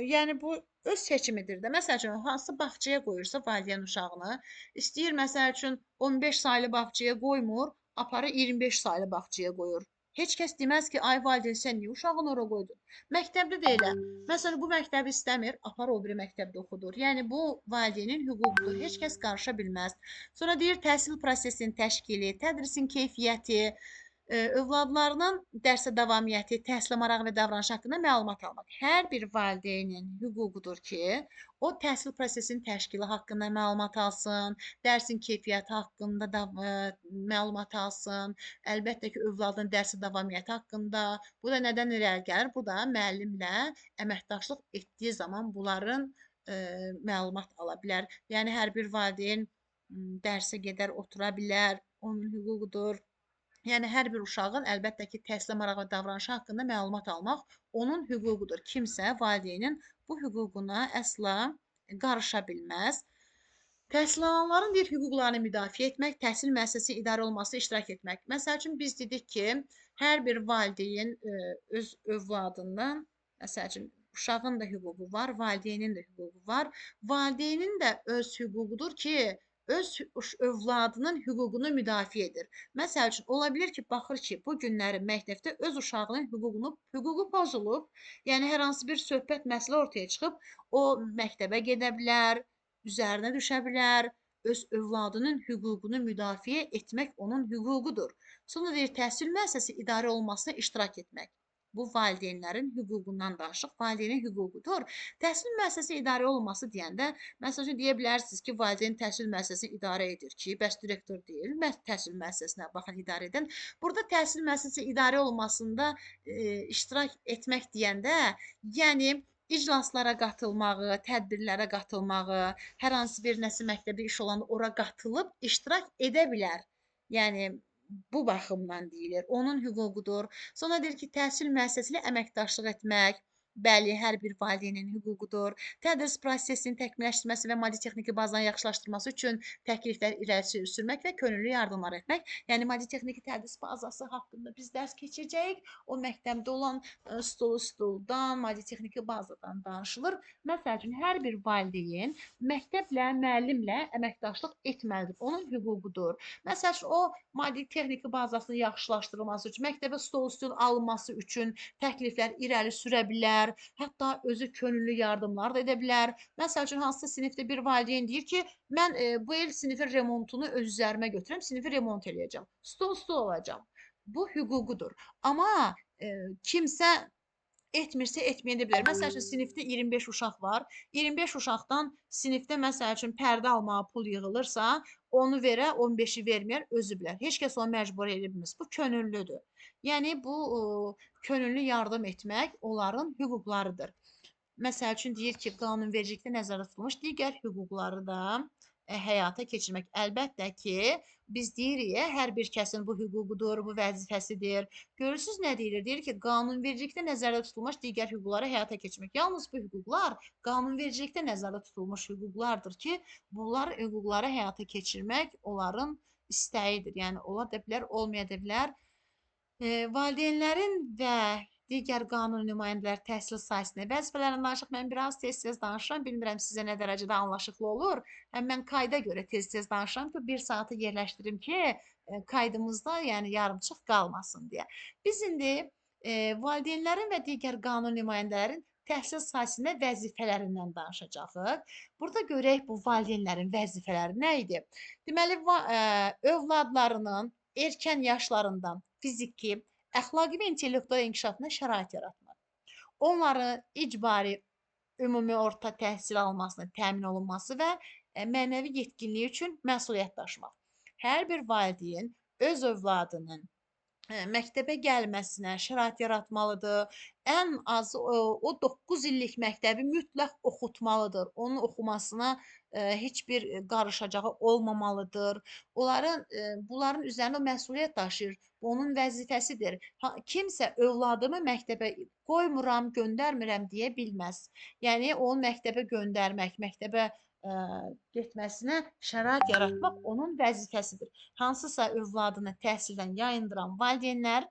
Yəni bu öz seçimidir də. Məsəl üçün hansı bağçaya qoyursa valideyn uşağını, istəyir məsəl üçün 15 saylı bağçaya qoymur, aparır 25 saylı bağçaya qoyur. Heç kəs deməz ki, ay valideyn sən niyə uşağını ora qoydun? Məktəbdə də elə. Məsələn, bu məktəbi istəmir, apar o biri məktəbdə oxudur. Yəni bu valideynin hüququdur. Heç kəs qarışa bilməz. Sonra deyir təhsil prosesinin təşkili, tədrisin keyfiyyəti, övladlarının dərsə davamiyyəti, təhsilə marağı və davranışı haqqında məlumat almaq. Hər bir valideynin hüququdur ki, o təhsil prosesinin təşkili haqqında məlumat alsın, dərsin keyfiyyəti haqqında da məlumat alsın, əlbəttə ki, övladın dərsi davamiyyəti haqqında. Bu da nədən irəli gəlir? Bu da müəllimlə əməkdaşlıq etdiyi zaman bunların məlumat ala bilər. Yəni hər bir valideyn dərsə gedər, otura bilər, onun hüququdur. Yəni hər bir uşağın əlbəttə ki, təhsilə marağı və davranışı haqqında məlumat almaq onun hüququdur. Kimsə valideynin bu hüququna əsla qarışa bilməz. Təhsil alanların deyir hüquqlarını müdafiə etmək, təhsil müəssisəsi idarə olunmasına iştirak etmək. Məsəl üçün biz dedik ki, hər bir valideyn öz övladından, məsəl üçün uşağın da hüququ var, valideynin də hüququ var. Valideynin də öz hüququdur ki, öz övladının hüququnu müdafiə edir. Məsəl üçün, ola bilər ki, baxır ki, bu günləri məktəbdə öz uşağının hüququ pozulub, yəni hər hansı bir söhbət məsələ ortaya çıxıb, o məktəbə gedə bilər, üzərinə düşə bilər, öz övladının hüququnu müdafiə etmək onun hüququdur. Sonra deyir, təhsil müəssisəsi idarə olunmasına iştirak etmək. Bu valideynlərin hüququndan danışıq, valideynin hüququdur. Təhsil müəssisəsi idarə olunması deyəndə, məsəl üçün deyə bilərsiniz ki, valideyn təhsil müəssisəsini idarə edir ki, bəs direktor deyil, təhsil müəssisəsinə baxın idarə edən. Burada təhsil müəssisəsi idarə olunmasında iştirak etmək deyəndə, yəni iclaslara qatılmağı, tədbirlərə qatılmağı, hər hansı bir nəsə məktəbdə iş olanda ora qatılıb iştirak edə bilər. Yəni bu baxımdan deyilir, onun hüququdur. Sonra deyir ki, təhsil müəssisəsi ilə əməkdaşlıq etmək, bəli, hər bir valideynin hüququdur. Tədris prosesinin təkmilləşdirməsi və maddi-texniki bazanın yaxşılaşdırılması üçün təkliflər irəli sürmək və könüllü yardımlar etmək. Yəni maddi-texniki tədris bazası haqqında biz dərs keçəcəyik. O məktəbdə olan stoldan, maddi-texniki bazadan danışılır. Məsəl üçün hər bir valideyn məktəblə, müəllimlə əməkdaşlıq etməlidir. Onun hüququdur. Məsəl üçün o maddi-texniki bazasının yaxşılaşdırılması üçün, məktəbə stol alınması üçün təkliflər irəli sürə bilər. Hətta özü könüllü yardımlar da edə bilər. Məsəl üçün, hansısa sinifdə bir valideyn deyir ki, mən bu il sinifin remontunu öz üzərimə götürəm, sinifi remont eləyəcəm. Stol alacam. Bu hüququdur. Amma kimsə etmirsə etməyə də bilər. Məsəl üçün, sinifdə 25 uşaq var. 25 uşaqdan sinifdə məsəl üçün pərdə almağa pul yığılırsa, onu verə, 15-i verməyər, özü bilər. Heç kəs onu məcbur edə bilməz. Bu könüllüdür. Yəni bu könüllü yardım etmək onların hüquqlarıdır. Məsəl üçün deyir ki, qanunvericilikdə nəzərdə tutulmuş digər hüquqları da həyata keçirmək. Əlbəttə ki, biz deyirik, hər bir kəsin bu hüququdur, bu vəzifəsidir. Görürsüz nə deyilir? Deyir ki, qanunvericilikdə nəzərdə tutulmuş digər hüquqları həyata keçirmək. Yalnız bu hüquqlar qanunvericilikdə nəzərdə tutulmuş hüquqlardır ki, bunlar hüquqları həyata keçirmək onların istəyidir. Yəni ola da bilər, olmaya da bilər. Valideynlərin və digər qanun nümayəndələri təhsil sahəsində vəzifələrindən danışıq. Mən biraz tez-tez danışıram. Bilmirəm sizə nə dərəcədə anlaşıqlı olur. Mən qayda görə tez-tez danışıram ki, 1 saatı yerləşdirim ki, qaydımızda yəni yarımçıq qalmasın deyə. Biz indi valideynlərin və digər qanun nümayəndələrin təhsil sahəsində vəzifələrindən danışacağıq. Burada görək bu valideynlərin vəzifələri nə idi? Deməli, övladlarının erkən yaşlarından fiziki, əxlaqi və intellektual inkişafına şərait yaratmaq. Onların icbari ümumi orta təhsil almasına təmin olunması və mənəvi yetkinliyi üçün məsuliyyət daşımaq. Hər bir valideyn öz övladının məktəbə gəlməsinə şərait yaratmalıdır. Ən azı o 9 illik məktəbi mütləq oxutmalıdır. Onun oxumasına heç bir qarışacağı olmamalıdır. Bunların üzərinə məsuliyyət daşıyır. Bu onun vəzifəsidir. Kimsə övladımı məktəbə qoymuram, göndərmirəm deyə bilməz. Yəni onu məktəbə göndərmək, məktəbə getməsinə şərait yaratmaq onun vəzifəsidir. Hansısa övladını təhsildən yayındıran valideynlər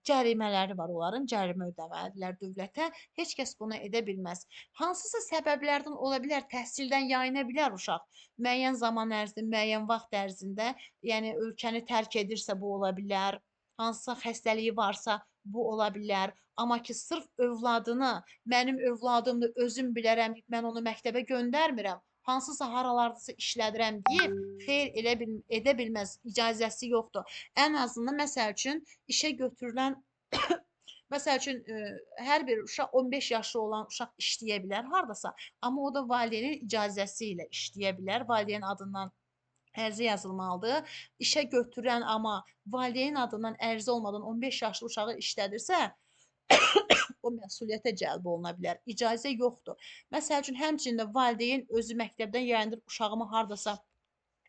cərimələri var, onların cərimə ödəməlidirlər dövlətə. Heç kəs bunu edə bilməz. Hansısa səbəblərdən ola bilər, təhsildən yayına bilər uşaq. Müəyyən zaman ərzində, müəyyən vaxt ərzində, yəni ölkəni tərk edirsə bu ola bilər. Hansısa xəstəliyi varsa bu ola bilər. Amma ki, sırf övladını, mənim övladımdır, özüm bilərəm, mən onu məktəbə göndərmirəm, hansısa haralardasa işlədirəm deyib, xeyr edə bilməz, icazəsi yoxdur. Ən azından məsəl üçün işə götürülən məsəl üçün hər bir uşaq 15 yaşlı olan uşaq işləyə bilər hardasa, amma o da valideynin icazəsi ilə işləyə bilər. Valideyn adından ərizə yazılmalıdır. İşə götürən amma valideyn adından ərizə olmadan 15 yaşlı uşağı işlədirsə, o məsuliyyətə cəlb oluna bilər. İcazə yoxdur. Məsəl üçün, həmçinin də valideyn özü məktəbdən yayındırıb uşağımı hardasa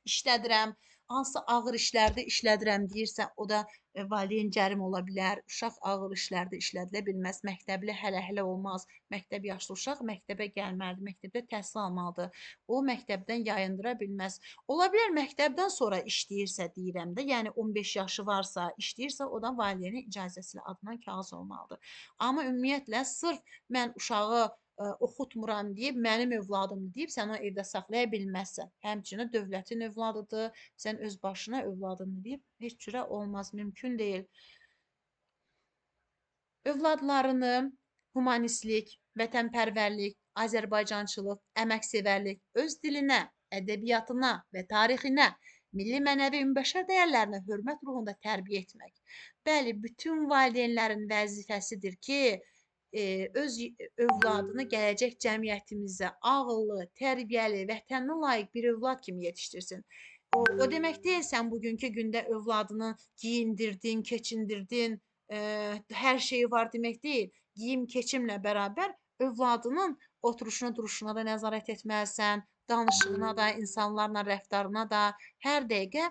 işlədirəm, hansısa ağır işlərdə işlədirəm deyirsə, o da valideyn cərim ola bilər. Uşaq ağır işlərdə işlədilə bilməz. Məktəbli hələ-hələ olmaz. Məktəb yaşlı uşaq məktəbə gəlməlidir, məktəbdə təhsil almalıdır. O məktəbdən yayındıra bilməz. Ola bilər məktəbdən sonra işləyirsə deyirəm də, yəni 15 yaşı varsa, işləyirsə, o da valideynin icazəsi ilə adından kağız olmalıdır. Amma ümumiyyətlə sırf mən uşağı oxutmuram deyib, mənim övladımdır deyib, sən onu evdə saxlaya bilməzsən. Həmçinin dövlətin övladıdır, sən öz başına övladını deyib, heç cürə olmaz, mümkün deyil. Övladlarını humanistlik, vətənpərvərlik, Azərbaycançılıq, əməksevərlik, öz dilinə, ədəbiyyatına və tarixinə, milli mənəvi ümumbəşər dəyərlərinə hörmət ruhunda tərbiyə etmək. Bəli, bütün valideynlərin vəzifəsidir ki, öz övladını gələcək cəmiyyətimizə ağıllı, tərbiyəli, vətəninə layiq bir övlad kimi yetişdirsin. O demək deyil, sən bugünkü gündə övladını giyindirdin, keçindirdin, hər şeyi var demək deyil. Geyim, keçimlə bərabər övladının oturuşuna, duruşuna da nəzarət etməlisən, danışığına da, insanlarla rəftarına da, hər dəqiqə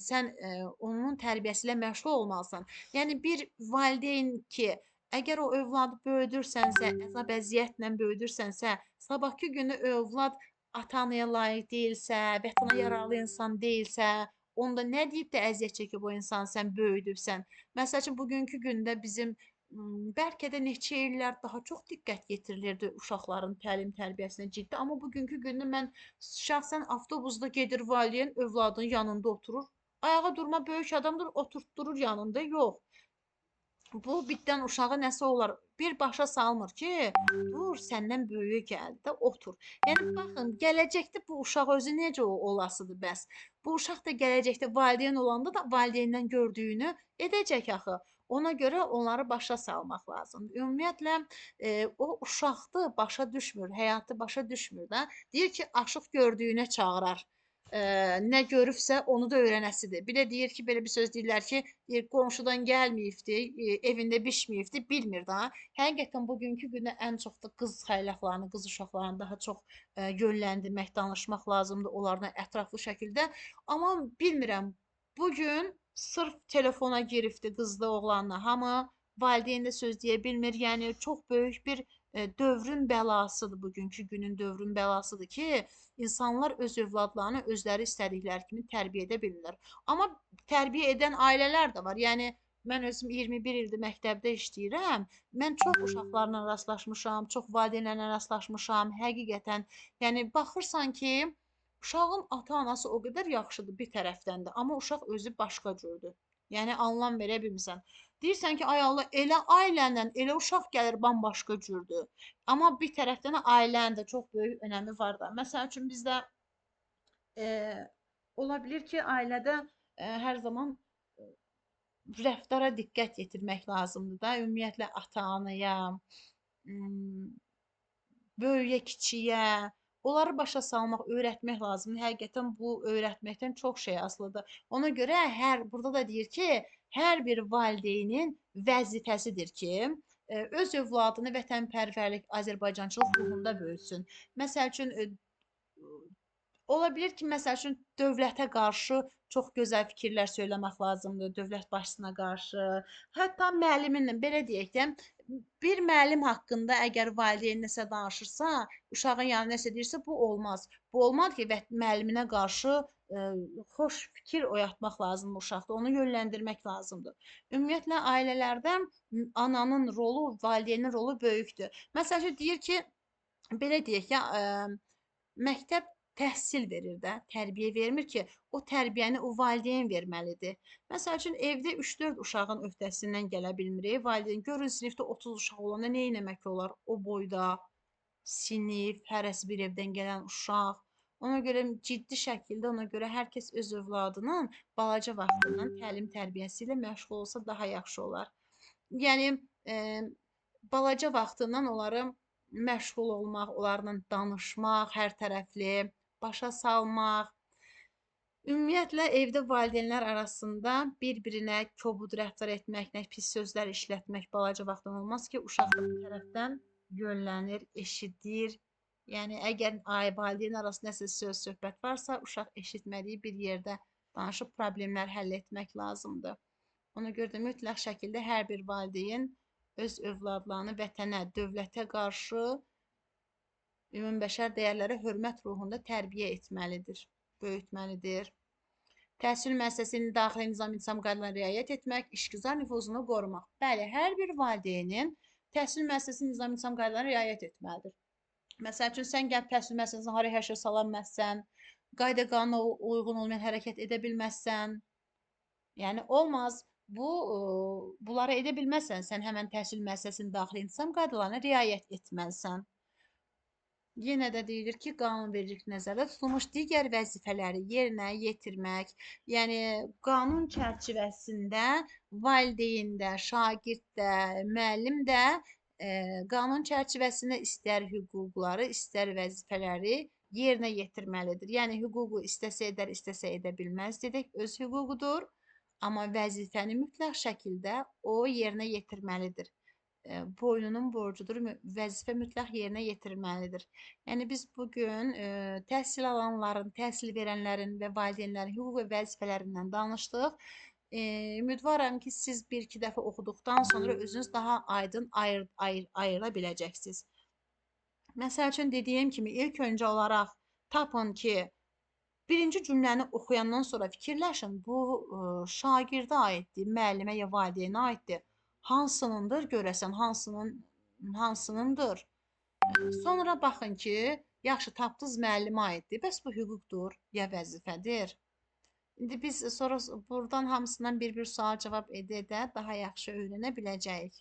sən onun tərbiyəsi ilə məşğul olmalısan. Yəni bir valideyn ki, əgər o övladı böyüdürsənsə, əzab-əziyyətlə böyüdürsənsə, sabahkı günü övlad ata-anaya layiq deyilsə, vətənə yararlı insan deyilsə, onda nə deyib də əziyyət çəkib o insan sən böyüdübsən. Məsəl üçün bugünkü gündə bizim bəlkə də neçə illər daha çox diqqət yetirilirdi uşaqların təlim tərbiyəsinə ciddi, amma bugünkü gündə mən şəxsən avtobusda gedir valideyn övladının yanında oturur. Ayağa durma böyük adamdır, oturtdurur yanında, yox. Bu bitdən uşağa nəsə olar, bir başa salmır ki, dur, səndən böyüyü gəldi də otur. Yəni baxın, gələcəkdə bu uşaq özü necə olasıdır bəs? Bu uşaq da gələcəkdə valideyn olanda da valideyndən gördüyünü edəcək axı. Ona görə onları başa salmaq lazımdır. Ümumiyyətlə o uşaqdır, başa düşmür, həyatı başa düşmür də. Deyir ki, aşıq gördüyünə çağırar. nə görübsə onu da öyrənəsidir. Bir də deyir ki, belə bir söz deyirlər ki, deyir qonşudan gəlməyibdi, evində bişməyibdi, bilmir də. Həqiqətən bugünkü gündə ən çox da qız xəylaqlarını, qız uşaqlarını daha çox yönləndirmək, danışmaq lazımdır onlarla ətraflı şəkildə. Amma bilmirəm, bu gün sırf telefona giribdi qızla oğlanla hamı, valideyn də söz deyə bilmir. Yəni çox böyük bir dövrün bəlasıdır bugünkü günün dövrün bəlasıdır ki, insanlar öz övladlarını özləri istədikləri kimi tərbiyə edə bilmirlər. Amma tərbiyə edən ailələr də var. Yəni mən özüm 21 ildir məktəbdə işləyirəm. Mən çox uşaqlarla rastlaşmışam, çox valideynlərlə rastlaşmışam. Həqiqətən, yəni baxırsan ki, uşağın ata-anası o qədər yaxşıdır bir tərəfdən də, amma uşaq özü başqa cürdür. Yəni anlam verə bilmirsən. Deyirsən ki, ay Allah, elə ailəndən elə uşaq gəlir bambaşqa cürdür. Amma bir tərəfdən də ailənin də çox böyük önəmi var da. Məsəl üçün bizdə e, ola bilər ki, ailədə hər zaman rəftara diqqət yetirmək lazımdır da. Ümumiyyətlə ata-anaya, böyüyə, kiçiyə, onları başa salmaq, öyrətmək lazımdır. Həqiqətən bu öyrətməkdən çox şey asılıdır. Ona görə burada da deyir ki, hər bir valideynin vəzifəsidir ki, öz övladını vətənpərvərlik, Azərbaycançılıq ruhunda böyütsün. Məsəl üçün ola bilər ki, məsəl üçün dövlətə qarşı çox gözəl fikirlər söyləmək lazımdır, dövlət başçısına qarşı. Hətta müəlliminlə belə deyək də, bir müəllim haqqında əgər valideyn nəsə danışırsa, uşağın yanı nəsə deyirsə, bu olmaz. Bu olmadı ki, müəlliminə qarşı xoş fikir oyatmaq lazımdır uşaqda, onu yönləndirmək lazımdır. Ümumiyyətlə ailələrdə ananın rolu, valideynin rolu böyükdür. Məsələn deyir ki, belə deyək ya, məktəb təhsil verir də, tərbiyə vermir ki, o tərbiyəni o valideyn verməlidir. Məsəl üçün evdə 3-4 uşağın öhdəsindən gələ bilmirik. Valideyn görün sinifdə 30 uşaq olanda nə etmək olar o boyda? Sinif, hərəsi bir evdən gələn uşaq. Ona görə ciddi şəkildə, ona görə hər kəs öz övladının balaca vaxtından təlim tərbiyəsi ilə məşğul olsa daha yaxşı olar. Yəni balaca vaxtından onları məşğul olmaq, onlarla danışmaq, hər tərəfli başa salmaq. Ümumiyyətlə evdə valideynlər arasında bir-birinə kobud rəftar etməklə, pis sözlər işlətmək balaca vaxtdan olmaz ki, uşaq da bu tərəfdən yönlənir, eşidir. Yəni əgər valideyn arasında nəsə söz söhbət varsa, uşaq eşitmədiyi bir yerdə danışıb problemlər həll etmək lazımdır. Ona görə də mütləq şəkildə hər bir valideyn öz övladlarını vətənə, dövlətə qarşı ümumbəşər dəyərlərə hörmət ruhunda tərbiyə etməlidir, böyütməlidir. Təhsil müəssisəsinin daxili nizam-intizam qaydalarına riayət etmək, işgüzar nüfuzunu qorumaq. Bəli, hər bir valideynin təhsil müəssisəsinin nizam-intizam qaydalarına riayət etməlidir. Məsəl üçün, sən gəlib təhsil müəssisəsində hara həşər sala bilməzsən, qayda-qanuna uyğun olmayan hərəkət edə bilməzsən. Yəni, olmaz. Bunları edə bilməzsən, sən həmən təhsil müəssisəsinin daxili intizam qaydalarına riayət etməlisən. Yenə də deyilir ki, qanunvericilik nəzərdə tutulmuş digər vəzifələri yerinə yetirmək. Yəni qanun çərçivəsində valideyn də, şagird də, müəllim də qanun çərçivəsində istər hüquqları, istər vəzifələri yerinə yetirməlidir. Yəni hüququ istəsə edər, istəsə edə bilməz dedik, öz hüququdur. Amma vəzifəni mütləq şəkildə o yerinə yetirməlidir. Boynunun borcudur, vəzifə mütləq yerinə yetirilməlidir. Yəni biz bugün təhsil alanların, təhsil verənlərin və valideynlərin hüquq və vəzifələrindən danışdıq. Ümidvaram ki, siz bir-iki dəfə oxuduqdan sonra özünüz daha aydın ayıra biləcəksiniz. Məsəl üçün dediyim kimi ilk öncə olaraq tapın ki, birinci cümləni oxuyandan sonra fikirləşin, bu şagirdə aiddir, müəllimə ya valideynə aiddir. Hansınındır görəsən, hansınındır? Sonra baxın ki, yaxşı tapdınız müəllimə aiddir. Bəs bu hüquqdur ya vəzifədir? İndi biz sonra buradan hamısından bir-bir sual cavab edə-edə daha yaxşı öyrənə biləcəyik.